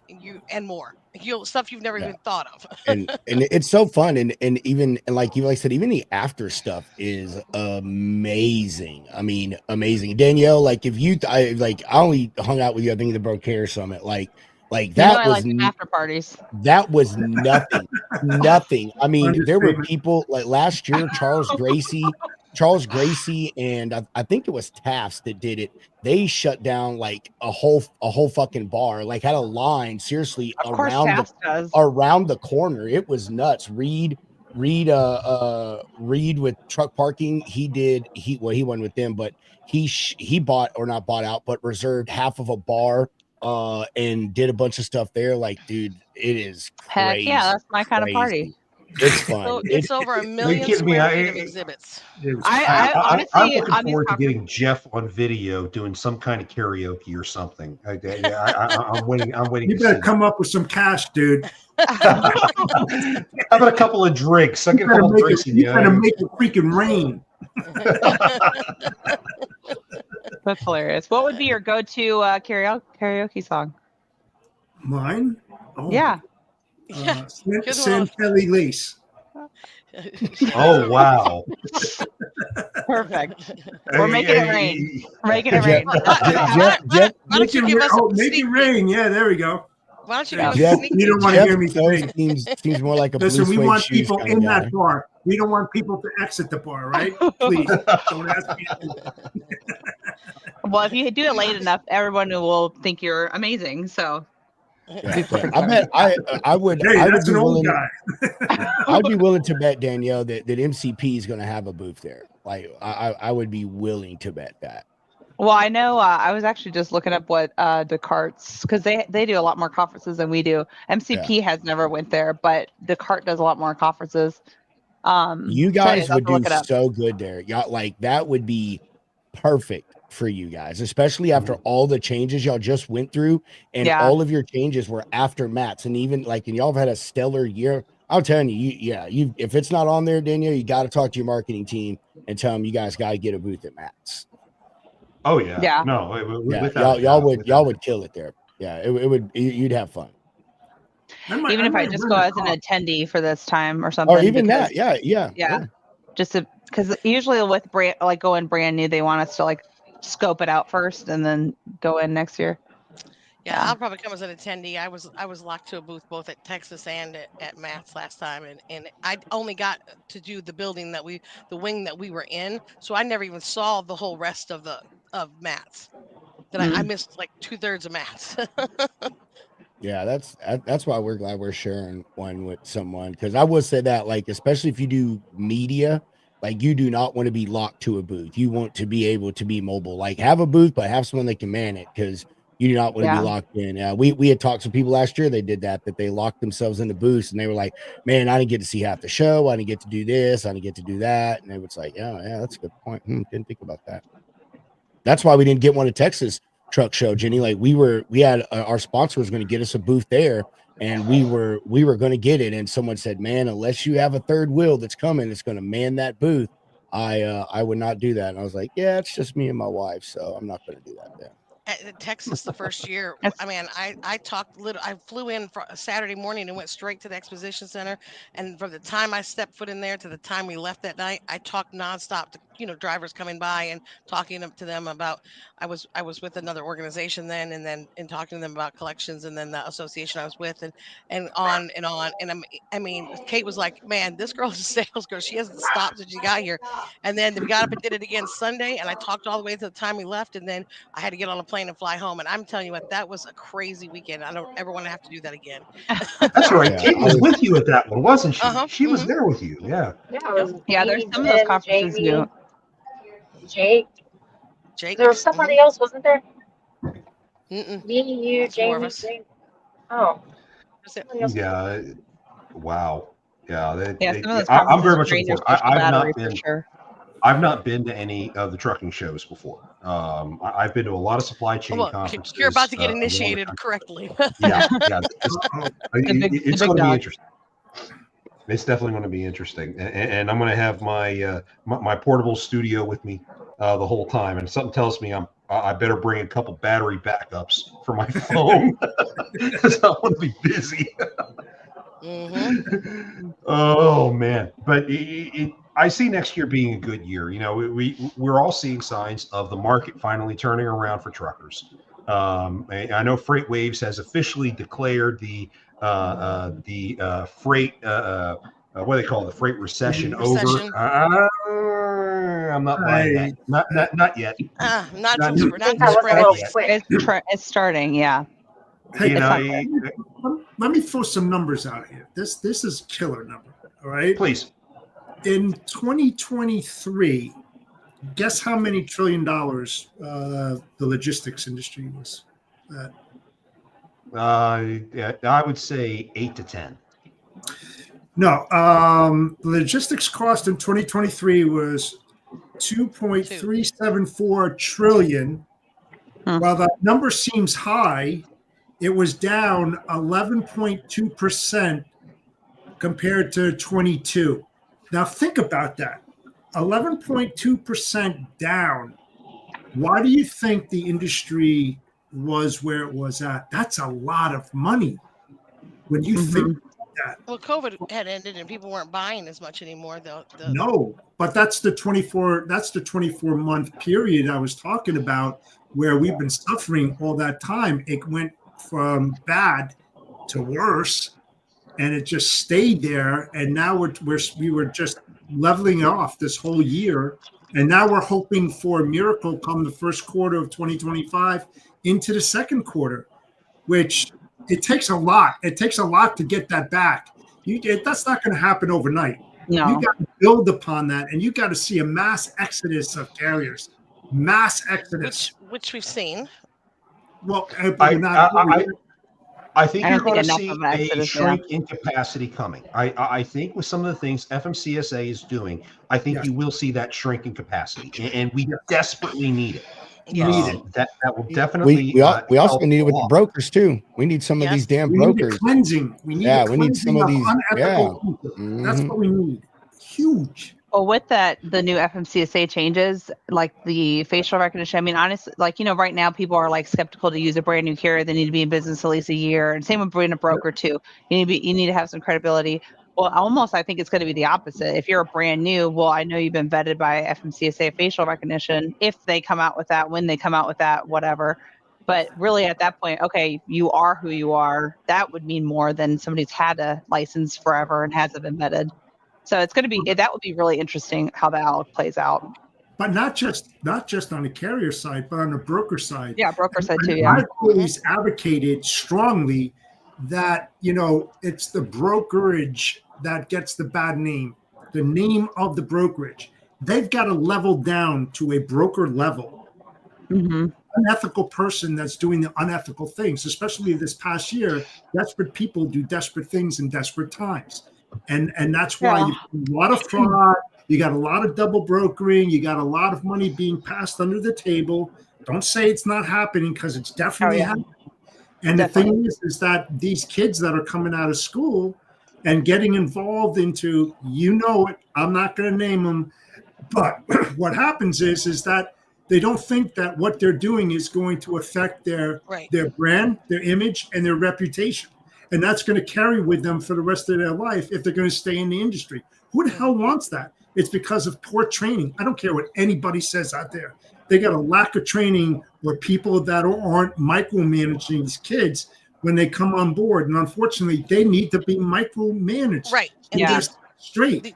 more. Stuff you've never Yeah. even thought of. and it's so fun, and even and like you said, even the after stuff is amazing. I mean, amazing. Danielle, like if you I only hung out with you, I think, at the Brocare Summit. Like that I was like after parties. that was nothing. Nothing. I mean, there were Understatement. people like last year, Charles Gracie, and I think it was Taft's that did it. They shut down like a whole fucking bar, like had a line seriously Of course, Taft does. around the corner. It was nuts. Reed with truck parking. He went with them, but he bought, or not bought out, but reserved half of a bar and did a bunch of stuff there. Like, dude, it is Heck crazy. yeah, that's my kind of party. Crazy. It's fun. So it's over a million kidding me? square feet of exhibits. I I'm honestly, looking on these forward to conferences, getting Jeff on video doing some kind of karaoke or something. I'm waiting. I'm waiting. You to better see come up with some cash, dude. How about a couple of drinks? I get a couple of drinks in You better you. make it freaking rain. that's hilarious. What would be your go-to karaoke song? Mine? Oh, Yeah. Good San Kelly Lace. Oh wow! Perfect. We're making it rain. We're making it rain. Jeff, Why don't you give us a make it sneak peek? rain. Yeah, there we go. Why don't you Yeah. give us a Jeff, sneak You peek? don't want to Jeff hear me sing. seems more like a Listen, blue we suede want shoes people kind in of guy. that bar. We don't want people to exit the bar, right? Please don't ask me. Well, if you do it late enough, everyone will think you're amazing. So Yeah. I bet I would. Hey, I would that's be an old willing. guy. I'd be willing to bet, Danielle, that MCP is going to have a booth there. Like I would be willing to bet that. well, I know I was actually just looking up what Descartes, because they do a lot more conferences than we do. MCP has never went there, but Descartes does a lot more conferences. You so guys anyways, I'll would have to look do it up. so good there. Y'all, like that would be perfect for you guys, especially after all the changes y'all just went through, and Yeah. all of your changes were after Matt's, and even like, and y'all have had a stellar year. I'm telling you, if it's not on there, Danielle, you got to talk to your marketing team and tell them you guys got to get a booth at Matt's. Oh yeah. Yeah. No. Yeah, without y'all a doubt, y'all would kill it there. Yeah, it would. You'd have fun. Even if I might just rent go a as an car. attendee for this time or something. Or even because- that. Yeah. Just because usually with going brand new, they want us to like scope it out first and then go in next year. Yeah, I'll probably come as an attendee. I was locked to a booth both at Texas and at Matt's last time, and I only got to do the wing that we were in, so I never even saw the whole rest of Matt's. I missed like 2/3 of Matt's. Yeah, that's why we're glad we're sharing one with someone, because I would say that, like, especially if you do media, like, you do not want to be locked to a booth. You want to be able to be mobile, like have a booth, but have someone that can man it, because you do not want to be locked in. We had talked to people last year. They did that they locked themselves in the booths, and they were like, "Man, I didn't get to see half the show. I didn't get to do this. I didn't get to do that." And it was like, "Yeah, that's a good point. Didn't think about that." That's why we didn't get one at Texas Truck Show, Jenny. Like we had our sponsor was going to get us a booth there, and we were going to get it, and someone said, "Man, unless you have a third wheel that's coming, it's going to man that booth, I would not do that." And I was like, "Yeah, it's just me and my wife, so I'm not going to do that then." At Texas the first year, I mean, I flew in for a Saturday morning and went straight to the exposition center, and from the time I stepped foot in there to the time we left that night, I talked nonstop drivers coming by and talking to them about. I was with another organization then, and talking to them about collections, and then the association I was with, and on and on. And I mean, Kate was like, "Man, this girl's a sales girl. She hasn't stopped since she got here." And then we got up and did it again Sunday, and I talked all the way to the time we left, and then I had to get on a plane and fly home. And I'm telling you what, that was a crazy weekend. I don't ever want to have to do that again. That's right. Yeah. Kate was with you at that one, wasn't she? Uh-huh, She was there with you. Yeah. Yeah, it was Yeah, there's me, some of those Ben, conferences Jamie, you. Jake. Jake. There was somebody else, wasn't there? Mm-mm. Me, you, It's more of Jamie, us. Jake. Oh, That's it. somebody else. Yeah. Wow. Yeah. Yeah, some of those I'm very conferences much drain looking your forward. social battery Not for been. sure. I've not been to any of the trucking shows before. I've been to a lot of supply chain Well, conferences. you're about to get around the initiated country. correctly. Yeah. Oh, It's big going to be dog. interesting. It's definitely going to be interesting, and I'm going to have my portable studio with me the whole time. And something tells me I better bring a couple battery backups for my phone because I want to be busy. Mm-hmm. Oh man, but I see next year being a good year. We're all seeing signs of the market finally turning around for truckers. I know Freight Waves has officially declared the freight what do they call it, the freight recession over. I'm not buying that. Not yet. Not Not till new. spring. I think Not that till was a spring. little quick. It's starting. Yeah. Hey, You know, let me throw some numbers out here. This is killer number. All right. please. In 2023, guess how many $1 trillion the logistics industry was? Yeah, I would say 8 to 10. No, the logistics cost in 2023 was 2.374 trillion. While that number seems high, it was down 11.2% compared to 22. Now think about that. 11.2% down. Why do you think the industry was where it was at? That's a lot of money. When you think about that. Well, COVID had ended and people weren't buying as much anymore. No, but that's the 24-month period I was talking about where we've been suffering all that time. It went from bad to worse, and it just stayed there. And now we were just leveling off this whole year, and now we're hoping for a miracle come the first quarter of 2025 into the second quarter, which it takes a lot. It takes a lot to get that back. That's not going to happen overnight. No. You got to build upon that, and you got to see a mass exodus of carriers. Mass exodus. Which we've seen. Well, I think I you're don't going to think enough see of an a exodus, shrink in capacity coming. I think with some of the things FMCSA is doing, I think you will see that shrink in capacity, and we desperately need it. Yes. That will definitely. We also help need it with a the lot. brokers too. We need some of these damn We need a brokers. cleansing. We need Yeah, we need some of these. unethical people. That's Mhm. what we need. Huge. Well, with that, the new FMCSA changes, like the facial recognition. I mean, honestly, right now people are like skeptical to use a brand new carrier. They need to be in business at least a year, and same with being a broker too. You need to have some credibility. Well, I think it's going to be the opposite. If you're a brand new, well, I know you've been vetted by FMCSA facial recognition. If they come out with that, when they come out with that, whatever. But really, at that point, okay, you are who you are. That would mean more than somebody's had a license forever and hasn't been vetted. So that would be really interesting how that all plays out. But not just on the carrier side, but on the broker side. Yeah, broker side too. Yeah. I've always advocated strongly that it's the brokerage that gets the bad name, the name of the brokerage. They've got to level down to a broker level. Mm-hmm. Unethical person that's doing the unethical things, especially this past year. Desperate people do desperate things in desperate times. And that's why you have a lot of fraud, you got a lot of double brokering, you got a lot of money being passed under the table. Don't say it's not happening, because it's definitely happening. And the thing is that these kids that are coming out of school and getting involved into, I'm not going to name them, but what happens is that they don't think that what they're doing is going to affect their brand, their image, and their reputation. And that's going to carry with them for the rest of their life if they're going to stay in the industry. Who the hell wants that? It's because of poor training. I don't care what anybody says out there. They got a lack of training or people that aren't micromanaging these kids when they come on board. And unfortunately, they need to be micromanaged. Right. And Yeah. these, Straight.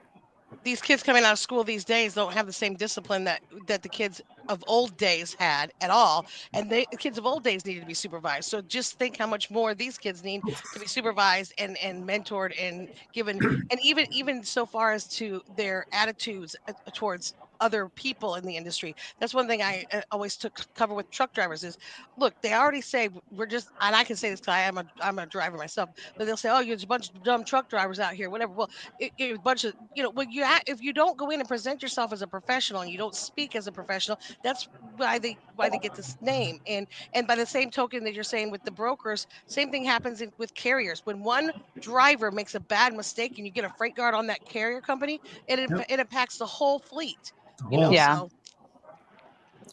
these kids coming out of school these days don't have the same discipline that the kids of old days had at all. And the kids of old days needed to be supervised. So just think how much more these kids need to be supervised and mentored and given, and even so far as to their attitudes towards other people in the industry. That's one thing I always cover with truck drivers is, look, they already say we're just, and I can say this because I'm a driver myself, but they'll say, oh, you're just a bunch of dumb truck drivers out here, whatever. Well, you're a bunch of, when if you don't go in and present yourself as a professional and you don't speak as a professional, that's why they get this name. And by the same token that you're saying with the brokers, same thing happens with carriers. When one driver makes a bad mistake and you get a freight guard on that carrier company, it impacts the whole fleet. Yeah. So,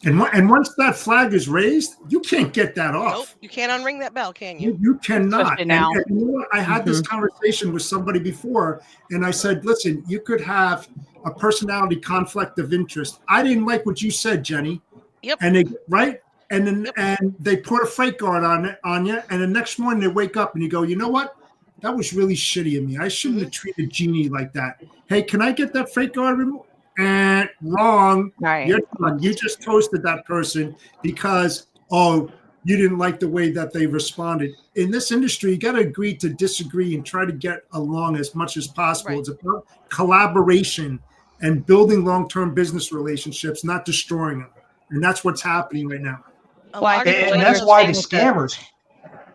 And once that flag is raised, you can't get that off. nope, you can't unring that bell, can you? You cannot. Especially now. And you know what? I had this conversation with somebody before, and I said, listen, you could have a personality conflict of interest. I didn't like what you said, Jenny. Yep. And and they put a freight guard on you, and the next morning they wake up and you go, you know what? That was really shitty of me. I shouldn't have treated Jeannie like that. Hey, can I get that freight guard removed? And wrong. Right. You're done. You just toasted that person because, you didn't like the way that they responded. In this industry, you got to agree to disagree and try to get along as much as possible. Right. It's about collaboration and building long-term business relationships, not destroying them. And that's what's happening right now. A Well, I lot think of And what that's you're why the saying with scammers.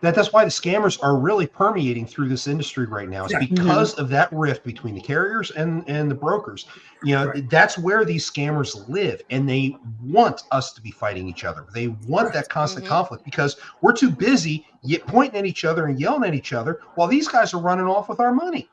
That's why the scammers are really permeating through this industry right now. It's Yeah. because of that rift between the carriers and the brokers. Right. That's where these scammers live, and they want us to be fighting each other. They want that constant conflict because we're too busy pointing at each other and yelling at each other while these guys are running off with our money.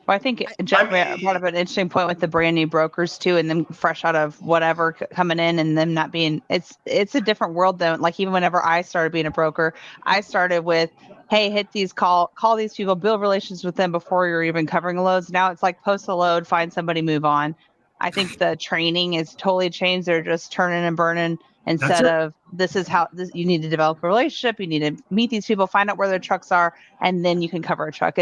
Well, I think Jeff brought up an interesting point with the brand new brokers too, and them fresh out of whatever coming in, and them not being. It's a different world though. Like even whenever I started being a broker, I started with, hey, hit these call these people, build relations with them before you're even covering loads. Now it's like post a load, find somebody, move on. I think the training is totally changed. They're just turning and burning instead of this is how you need to develop a relationship. You need to meet these people, find out where their trucks are, and then you can cover a truck.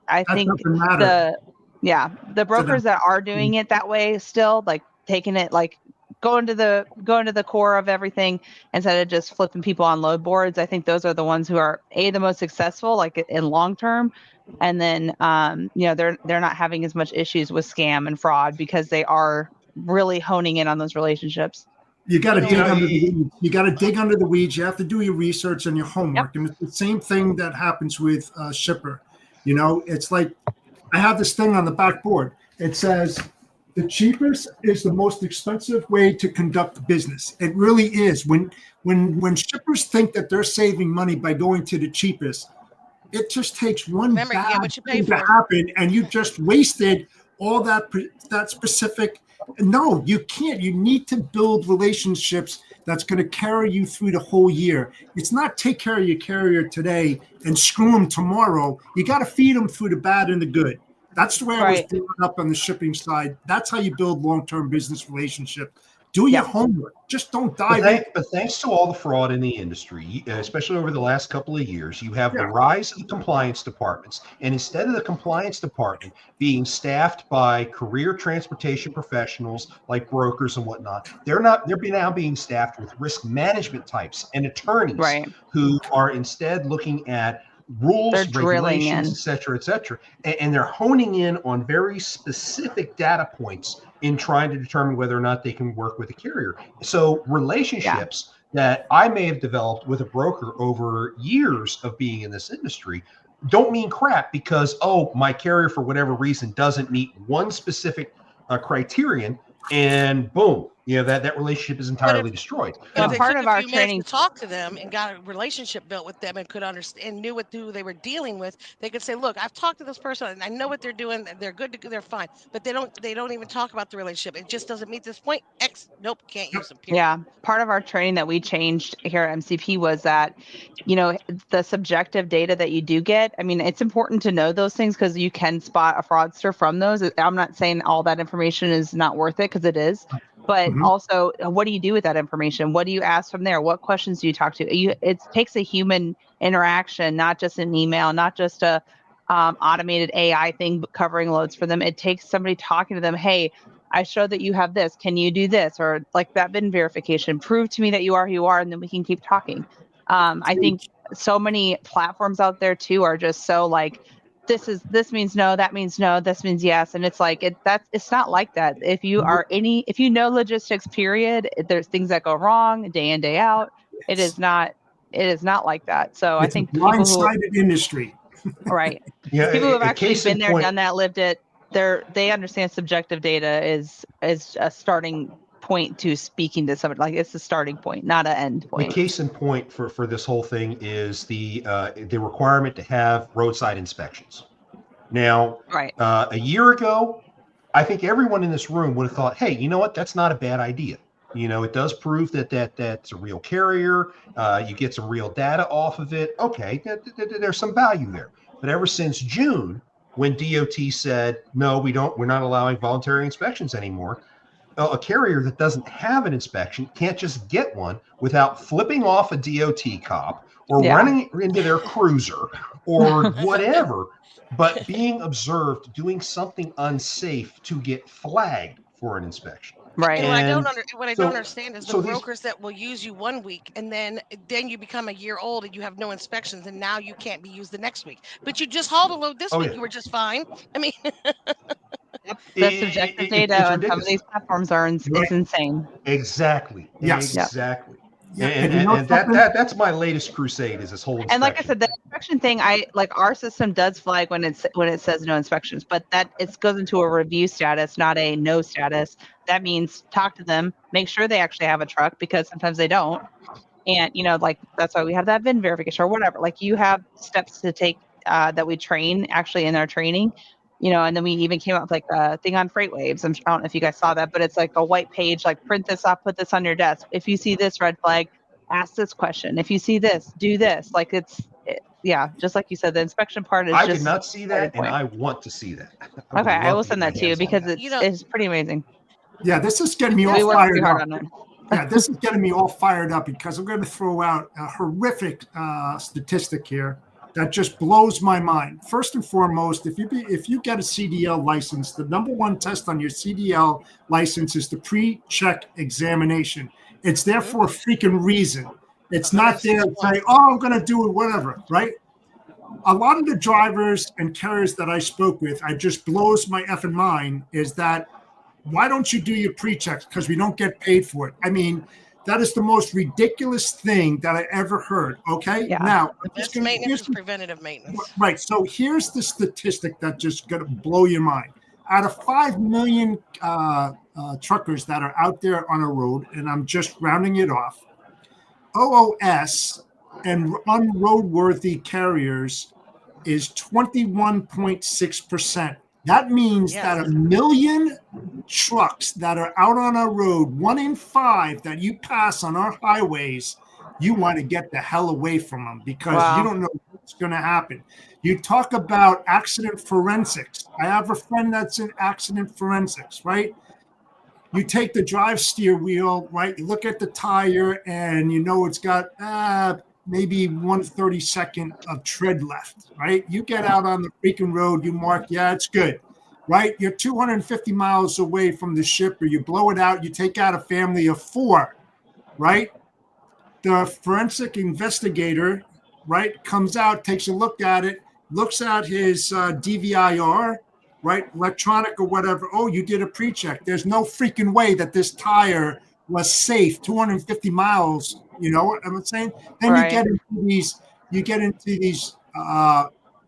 I think the brokers that are doing it that way still, like taking it, like going to the core of everything instead of just flipping people on load boards. I think those are the ones who are the most successful, like in long term. And then, they're not having as much issues with scam and fraud because they are really honing in on those relationships. You got to dig under the weeds. You got to dig under the weeds. You have to do your research and your homework. Yep. And it's the same thing that happens with shipper. It's like I have this thing on the backboard. It says the cheapest is the most expensive way to conduct business. It really is. When shippers think that they're saving money by going to the cheapest, it just takes one bad thing to happen, and you just wasted all that specific. No, you can't. You need to build relationships that's going to carry you through the whole year. It's not take care of your carrier today and screw them tomorrow. You got to feed them through the bad and the good. That's the way I was brought up on the shipping side. That's how you build long-term business relationship. Do your homework. Just don't dive in. But thanks to all the fraud in the industry, especially over the last couple of years, you have the rise of the compliance departments. And instead of the compliance department being staffed by career transportation professionals like brokers and whatnot, they're now being staffed with risk management types and attorneys who are instead looking at rules, regulations, et cetera, and they're honing in on very specific data points in trying to determine whether or not they can work with a carrier. So relationships that I may have developed with a broker over years of being in this industry don't mean crap because, my carrier for whatever reason doesn't meet one specific criterion, and boom, that relationship is entirely destroyed. If Well, they part took of a our few minutes training, to talk to them and got a relationship built with them and could understand and knew who they were dealing with, they could say, "Look, I've talked to this person and I know what they're doing. They're good. They're fine." But they don't even talk about the relationship. It just doesn't meet this point. X, nope, can't use them. Period. yeah, part of our training that we changed here at MCP was that, the subjective data that you do get, I mean, it's important to know those things because you can spot a fraudster from those. I'm not saying all that information is not worth it, because it is. But Mhm. also, what do you do with that information? What do you ask from there? What questions do you talk to? It takes a human interaction, not just an email, not just a automated AI thing covering loads for them. It takes somebody talking to them. Hey, I show that you have this. Can you do this? Or like that VIN verification. Prove to me that you are who you are, and then we can keep talking. I think so many platforms out there too are just so like, this means no, that means no, this means yes, and it's like it's not like that. If you know logistics, period, there's things that go wrong day in, day out. It is not like that. So I It's a think people who blindsided industry. right Yeah, people who have a actually case in been there, point. done that, lived it, they understand subjective data is a starting point to speaking to somebody. Like, it's a starting point, not an end A point. case in point for this whole thing is the requirement to have roadside inspections. Now, Right. a year ago, I think everyone in this room would have thought, hey, you know what? That's not a bad idea. It does prove that's a real carrier. You get some real data off of it. Okay, there's some value there. But ever since June, when DOT said, no, we're not allowing voluntary inspections anymore, a carrier that doesn't have an inspection can't just get one without flipping off a DOT cop or Yeah. running into their cruiser or whatever, but being observed doing something unsafe to get flagged for an inspection. Right. And what I don't so- understand is the so these- brokers that will use you one week and then you become a year old and you have no inspections and now you can't be used the next week. But you just hauled a load this week. Yeah. You were just fine. I mean, The subjective data it's on some of ridiculous. these platforms is insane. Exactly. Yes. Exactly. Yeah, And, you know and something? that's my latest crusade is this whole inspection. And like I said, the inspection thing, our system does flag when it says no inspections, but that it goes into a review status, not a no status. That means talk to them, make sure they actually have a truck, because sometimes they don't. And like, that's why we have that VIN verification or whatever. Like, you have steps to take that we train actually in our training. And then we even came up with like a thing on FreightWaves. I don't know if you guys saw that, but it's like a white page, like, print this off, put this on your desk. If you see this red flag, ask this question. If you see this, do this. Like, yeah, just like you said, the inspection part is I just did not see that, and point. I want to see that. Okay, I love will to send get that my to you hands on because that. it's pretty amazing. Yeah, this is getting me We all worked pretty fired hard up. on it. Yeah, this is getting me all fired up because I'm going to throw out a horrific statistic here that just blows my mind. First and foremost, if you get a CDL license, the number one test on your CDL license is the pre-check examination. It's there for a freaking reason. It's not there to say, oh, I'm going to do it, whatever, right? A lot of the drivers and carriers that I spoke with, it just blows my effing mind, is that, why don't you do your pre-checks? Because we don't get paid for it. I mean, that is the most ridiculous thing that I ever heard. Okay. Yeah. Now, the best maintenance is preventative maintenance. right. So here's the statistic that just going to blow your mind. Out of 5 million truckers that are out there on a road, and I'm just rounding it off, OOS and unroadworthy carriers is 21.6%. That means that 1 million trucks that are out on our road, 1 in 5 that you pass on our highways, you want to get the hell away from them because you don't know what's going to happen. You talk about accident forensics. I have a friend that's in accident forensics, right? You take the drive steer wheel, right? You look at the tire and it's got maybe 1/32 of tread left, right? You get out on the freaking road, you mark, yeah, it's good, right? You're 250 miles away from the ship, or you blow it out, you take out a family of 4, right? The forensic investigator, right, comes out, takes a look at it, looks at his DVIR, right, electronic or whatever. Oh, you did a pre-check. There's no freaking way that this tire was safe 250 miles. You know what I'm saying? Then you get into these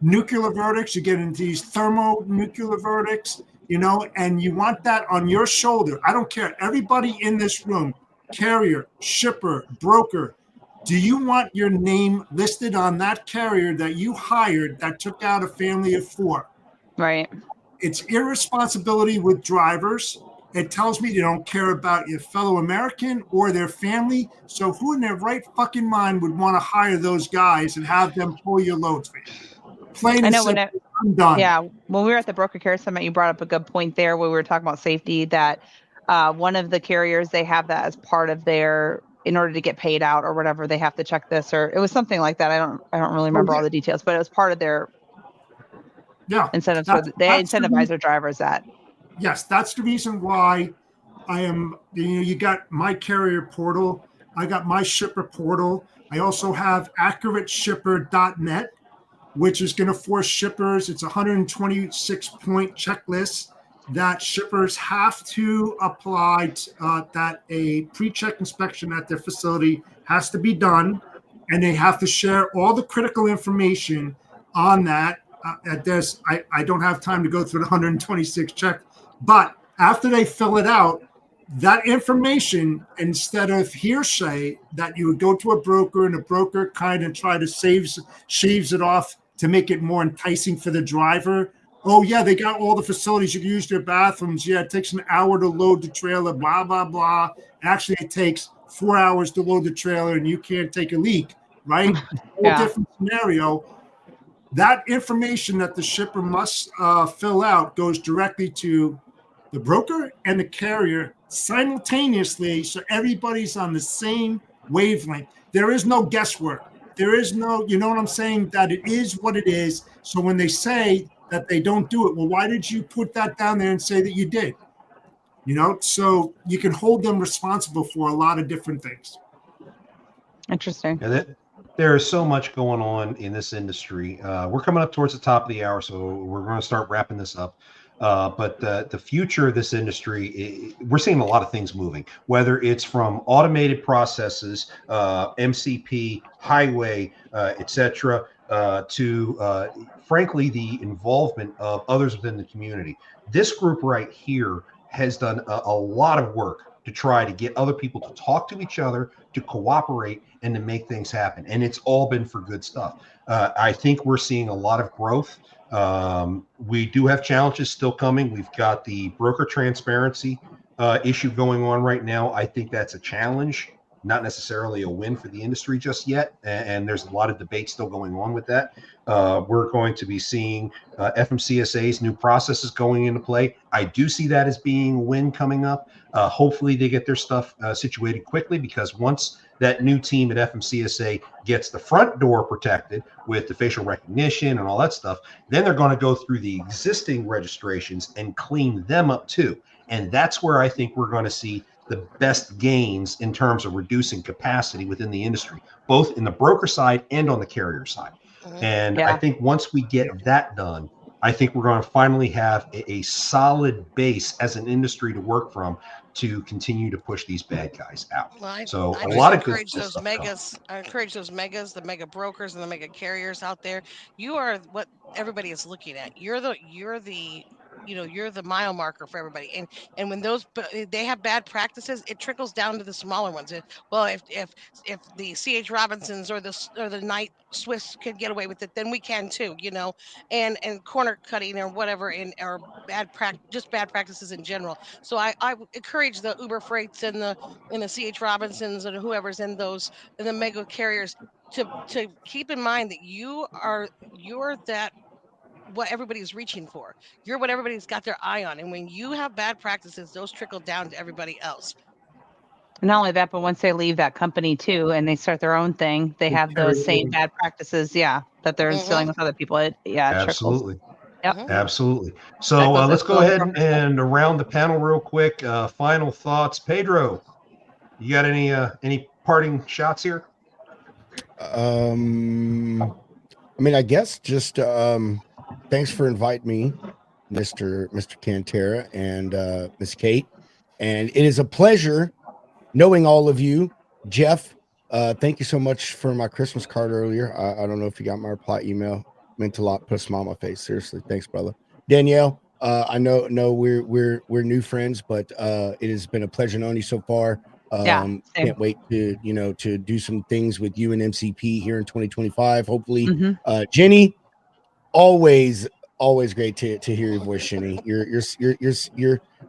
nuclear verdicts, you get into these thermonuclear verdicts, you know, and you want that on your shoulder. I don't care. Everybody in this room, carrier, shipper, broker, do you want your name listed on that carrier that you hired that took out a family of 4? Right. It's irresponsibility with drivers. It tells me they don't care about your fellow American or their family. So who in their right fucking mind would want to hire those guys and have them pull your loads for you? Plain I and know simple. I'm done. Yeah, when we were at the Broker Care Summit, you brought up a good point there where we were talking about safety, that one of the carriers, they have that as part of their, in order to get paid out or whatever, they have to check this, or it was something like that. I don't really remember all the details, but it was part of their incentives. They incentivize their drivers that. Yes, that's the reason why I am, you know, you got my carrier portal. I got my shipper portal. I also have accurateshipper.net, which is going to force shippers. It's a 126-point checklist that shippers have to apply, that a pre-check inspection at their facility has to be done, and they have to share all the critical information on that. At this, I don't have time to go through the 126 check, but after they fill it out, that information, instead of hearsay that you would go to a broker and a broker kind of try to shaves it off to make it more enticing for the driver. Oh yeah, they got all the facilities. You can use their bathrooms. Yeah, it takes an hour to load the trailer, blah, blah, blah. Actually, it takes 4 hours to load the trailer and you can't take a leak, right? Yeah. Whole different scenario. That information that the shipper must fill out goes directly to the broker and the carrier simultaneously, so everybody's on the same wavelength. There is no guesswork. There is no, you know what I'm saying, that it is what it is. So when they say that they don't do it, well, why did you put that down there and say that you did? You know, so you can hold them responsible for a lot of different things. Interesting. Yeah, there is so much going on in this industry. We're coming up towards the top of the hour, so we're going to start wrapping this up. But the future of this industry, we're seeing a lot of things moving, whether it's from automated processes, MCP, highway, etc., to frankly, the involvement of others within the community. This group right here has done a lot of work to try to get other people to talk to each other, to cooperate, and to make things happen. And it's all been for good stuff. I think we're seeing a lot of growth. We do have challenges still coming. We've got the broker transparency issue going on right now. I think that's a challenge, not necessarily a win for the industry just yet. And there's a lot of debate still going on with that. We're going to be seeing FMCSA's new processes going into play. I do see that as being a win coming up. Hopefully they get their stuff situated quickly, because once that new team at FMCSA gets the front door protected with the facial recognition and all that stuff, then they're going to go through the existing registrations and clean them up too. And that's where I think we're going to see the best gains in terms of reducing capacity within the industry, both in the broker side and on the carrier side. And I think once we get that done, I think we're going to finally have a solid base as an industry to work from to continue to push these bad guys out. Well, So I a just lot of encourage good those stuff megas. I encourage those megas, the mega brokers, and the mega carriers out there. You are what everybody is looking at. You're the you're the mile marker for everybody. And when they have bad practices, it trickles down to the smaller ones. Well, if the CH Robinsons or the Knight Swifts can get away with it, then we can too, you know. And corner cutting or whatever, or bad practices in general. So I encourage the Uber Freights and the CH Robinsons and whoever's in those and the mega carriers to keep in mind that you're that what everybody's reaching for. You're what everybody's got their eye on. And when you have bad practices, those trickle down to everybody else. Not only that, but once they leave that company too, and they start their own thing, they have those same bad practices. Yeah, that they're instilling with other people. It Absolutely. trickles. Yep. Absolutely. So let's go ahead and around the panel real quick. Final thoughts. Pedro, you got any parting shots here? I mean, I guess just thanks for inviting me, Mr. Cantera and Miss Kate. And it is a pleasure knowing all of you. Jeff, thank you so much for my Christmas card earlier. I don't know if you got my reply email. Meant a lot. Put a smile on my face. Seriously. Thanks, brother. Danielle, I know we're new friends, but it has been a pleasure knowing you so far. Same. Can't wait to to do some things with you and MCP here in 2025. Hopefully, Mm-hmm. Jenny, always great to hear your voice, Jenny. You're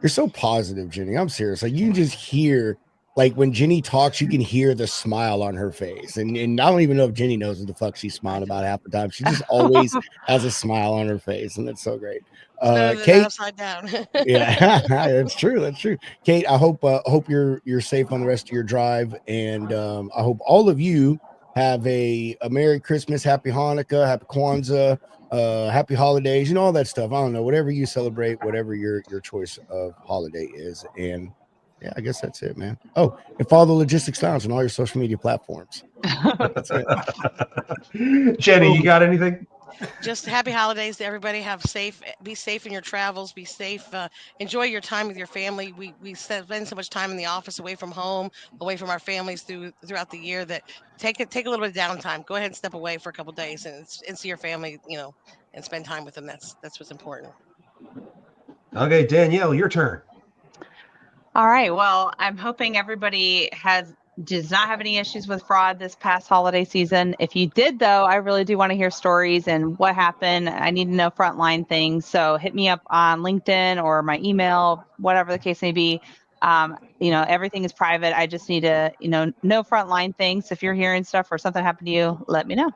so positive, Jenny. I'm serious. Like, you can just hear, like, when Jenny talks, you can hear the smile on her face. And I don't even know if Jenny knows what the fuck she's smiling about half the time. She just always has a smile on her face, and that's so great. Better than Kate, upside down. yeah, that's true. Kate, I hope you're safe on the rest of your drive, and I hope all of you have a Merry Christmas, Happy Hanukkah, Happy Kwanzaa, Happy Holidays, all that stuff. I don't know, whatever you celebrate, whatever your choice of holiday is. And yeah, I guess that's it, man. Oh, and follow the Logistics Lounge on all your social media platforms. That's it. Jenny, you got anything? Just happy holidays to everybody. Be safe in your travels. Be safe. Enjoy your time with your family. We spend so much time in the office, away from home, away from our families throughout the year, that take a little bit of downtime. Go ahead and step away for a couple of days and see your family, and spend time with them. That's what's important. Okay, Danielle, your turn. All right. Well, I'm hoping everybody does not have any issues with fraud this past holiday season. If you did, though, I really do want to hear stories and what happened. I need to know frontline things. So hit me up on LinkedIn or my email, whatever the case may be. Everything is private. I just need to, know frontline things. If you're hearing stuff or something happened to you, let me know.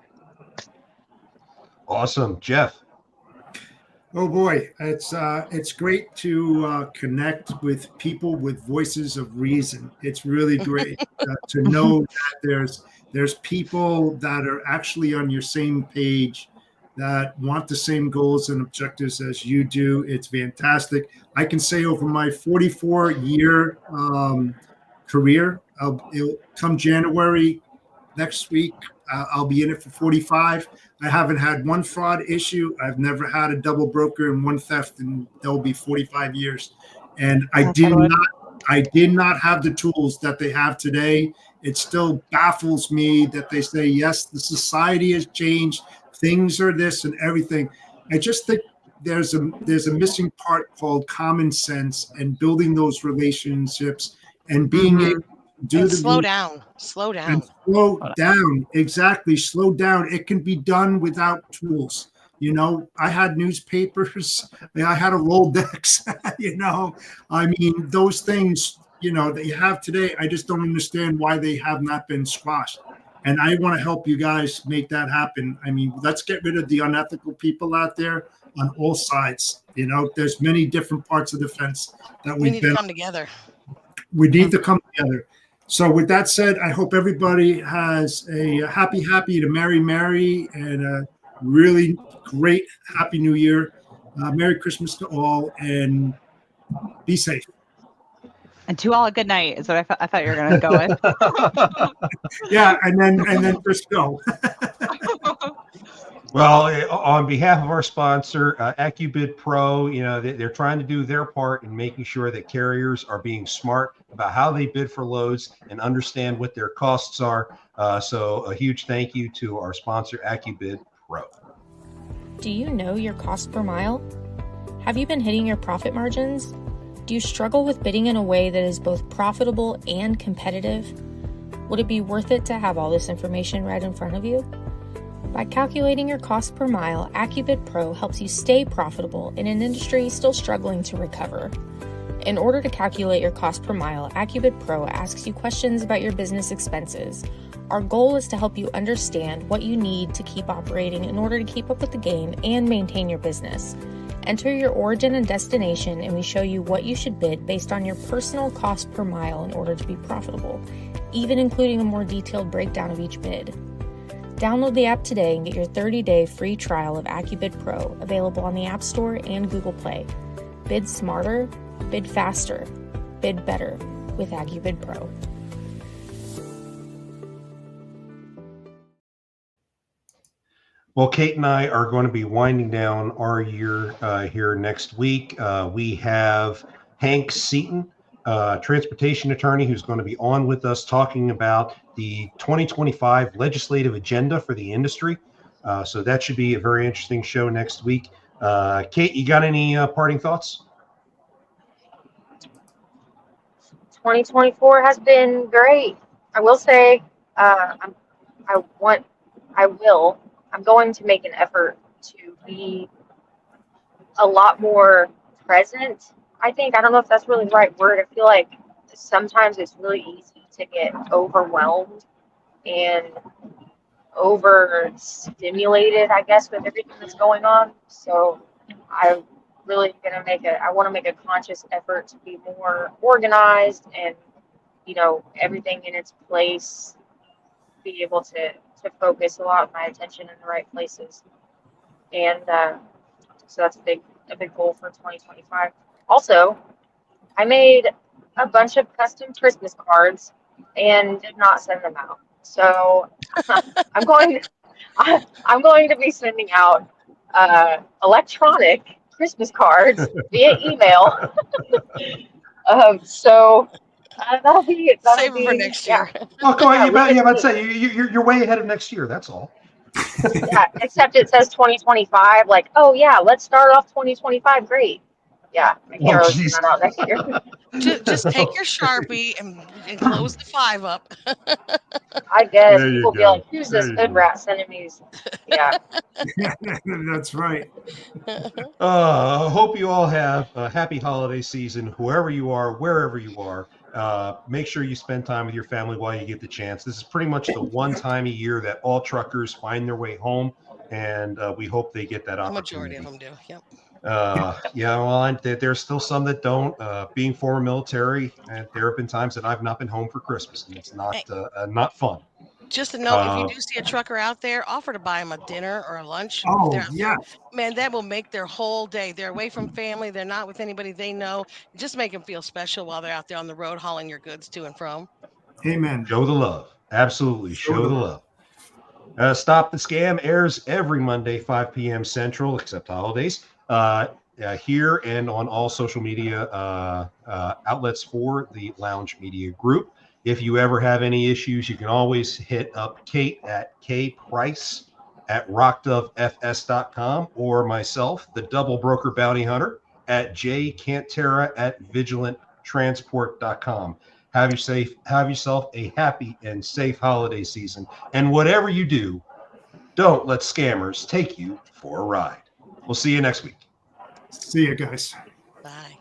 Awesome. Jeff. Oh boy, it's great to connect with people with voices of reason. It's really great to know that there's people that are actually on your same page, that want the same goals and objectives as you do. It's fantastic. I can say over my 44-year career, it'll come January next week, I'll be in it for 45. I haven't had one fraud issue. I've never had a double broker and one theft, and that will be 45 years. And I did not have the tools that they have today. It still baffles me that they say, yes, the society has changed. Things are this and everything. I just think there's a missing part called common sense and building those relationships and being able to slow down. Exactly. Slow down. It can be done without tools. I had newspapers. I had a Rolodex. Those things, that you have today, I just don't understand why they have not been squashed. And I want to help you guys make that happen. Let's get rid of the unethical people out there on all sides. There's many different parts of the fence that we need to come together. We need to come together. So with that said, I hope everybody has a happy to Merry, and a really great Happy New Year. Merry Christmas to all, and be safe. And to all a good night is what I thought you were going to go with. Yeah, and then just go. Well, on behalf of our sponsor, AccuBid Pro, they're trying to do their part in making sure that carriers are being smart about how they bid for loads and understand what their costs are. So a huge thank you to our sponsor, AccuBid Pro. Do you know your cost per mile? Have you been hitting your profit margins? Do you struggle with bidding in a way that is both profitable and competitive? Would it be worth it to have all this information right in front of you? By calculating your cost per mile, AccuBid Pro helps you stay profitable in an industry still struggling to recover. In order to calculate your cost per mile, AccuBid Pro asks you questions about your business expenses. Our goal is to help you understand what you need to keep operating in order to keep up with the game and maintain your business. Enter your origin and destination, and we show you what you should bid based on your personal cost per mile in order to be profitable, even including a more detailed breakdown of each bid. Download the app today and get your 30-day free trial of AccuBid Pro, available on the App Store and Google Play. Bid smarter, bid faster, bid better with AccuBid Pro. Well, Kate and I are going to be winding down our year here next week. We have Hank Seaton, transportation attorney, who's going to be on with us talking about the 2025 legislative agenda for the industry. So that should be a very interesting show next week. Kate, you got any parting thoughts? 2024 has been great. I will say, I'm going to make an effort to be a lot more present. I don't know if that's really the right word. I feel like sometimes it's really easy to get overwhelmed and overstimulated, I guess, with everything that's going on. So I really I want to make a conscious effort to be more organized and, everything in its place, be able to focus a lot of my attention in the right places. And so that's a big goal for 2025. Also, I made a bunch of custom Christmas cards and did not send them out. So I'm going to be sending out electronic Christmas cards via email. So that'll be Save it for next year. Oh, come on! Yeah, You about to say you're way ahead of next year. That's all. Yeah, except it says 2025. Like, oh yeah, let's start off 2025. Great. Yeah, I can't really send that out next year. Just take your Sharpie and close the 5 up. I guess There you people be go. like, who's There this you hood go. rat sending these? Yeah. That's right. I hope you all have a happy holiday season, whoever you are, wherever you are. Make sure you spend time with your family while you get the chance. This is pretty much the one time a year that all truckers find their way home, and we hope they get that The opportunity. majority of them do. Yep. Yeah, well, there's still some that don't. Being former military, and there have been times that I've not been home for Christmas, and it's not fun. Just to note, if you do see a trucker out there, offer to buy them a dinner or a lunch. Oh, yeah. Man, that will make their whole day. They're away from family. They're not with anybody they know. Just make them feel special while they're out there on the road hauling your goods to and from. Amen. Show the love. Absolutely. Show the love. Stop the Scam airs every Monday, 5 p.m. Central, except holidays. Here and on all social media outlets for the Lounge Media Group. If you ever have any issues, you can always hit up Kate at kprice@rockdovefs.com or myself, the Double Broker Bounty Hunter, at jcantera@vigilanttransport.com. Have yourself a happy and safe holiday season. And whatever you do, don't let scammers take you for a ride. We'll see you next week. See you guys. Bye.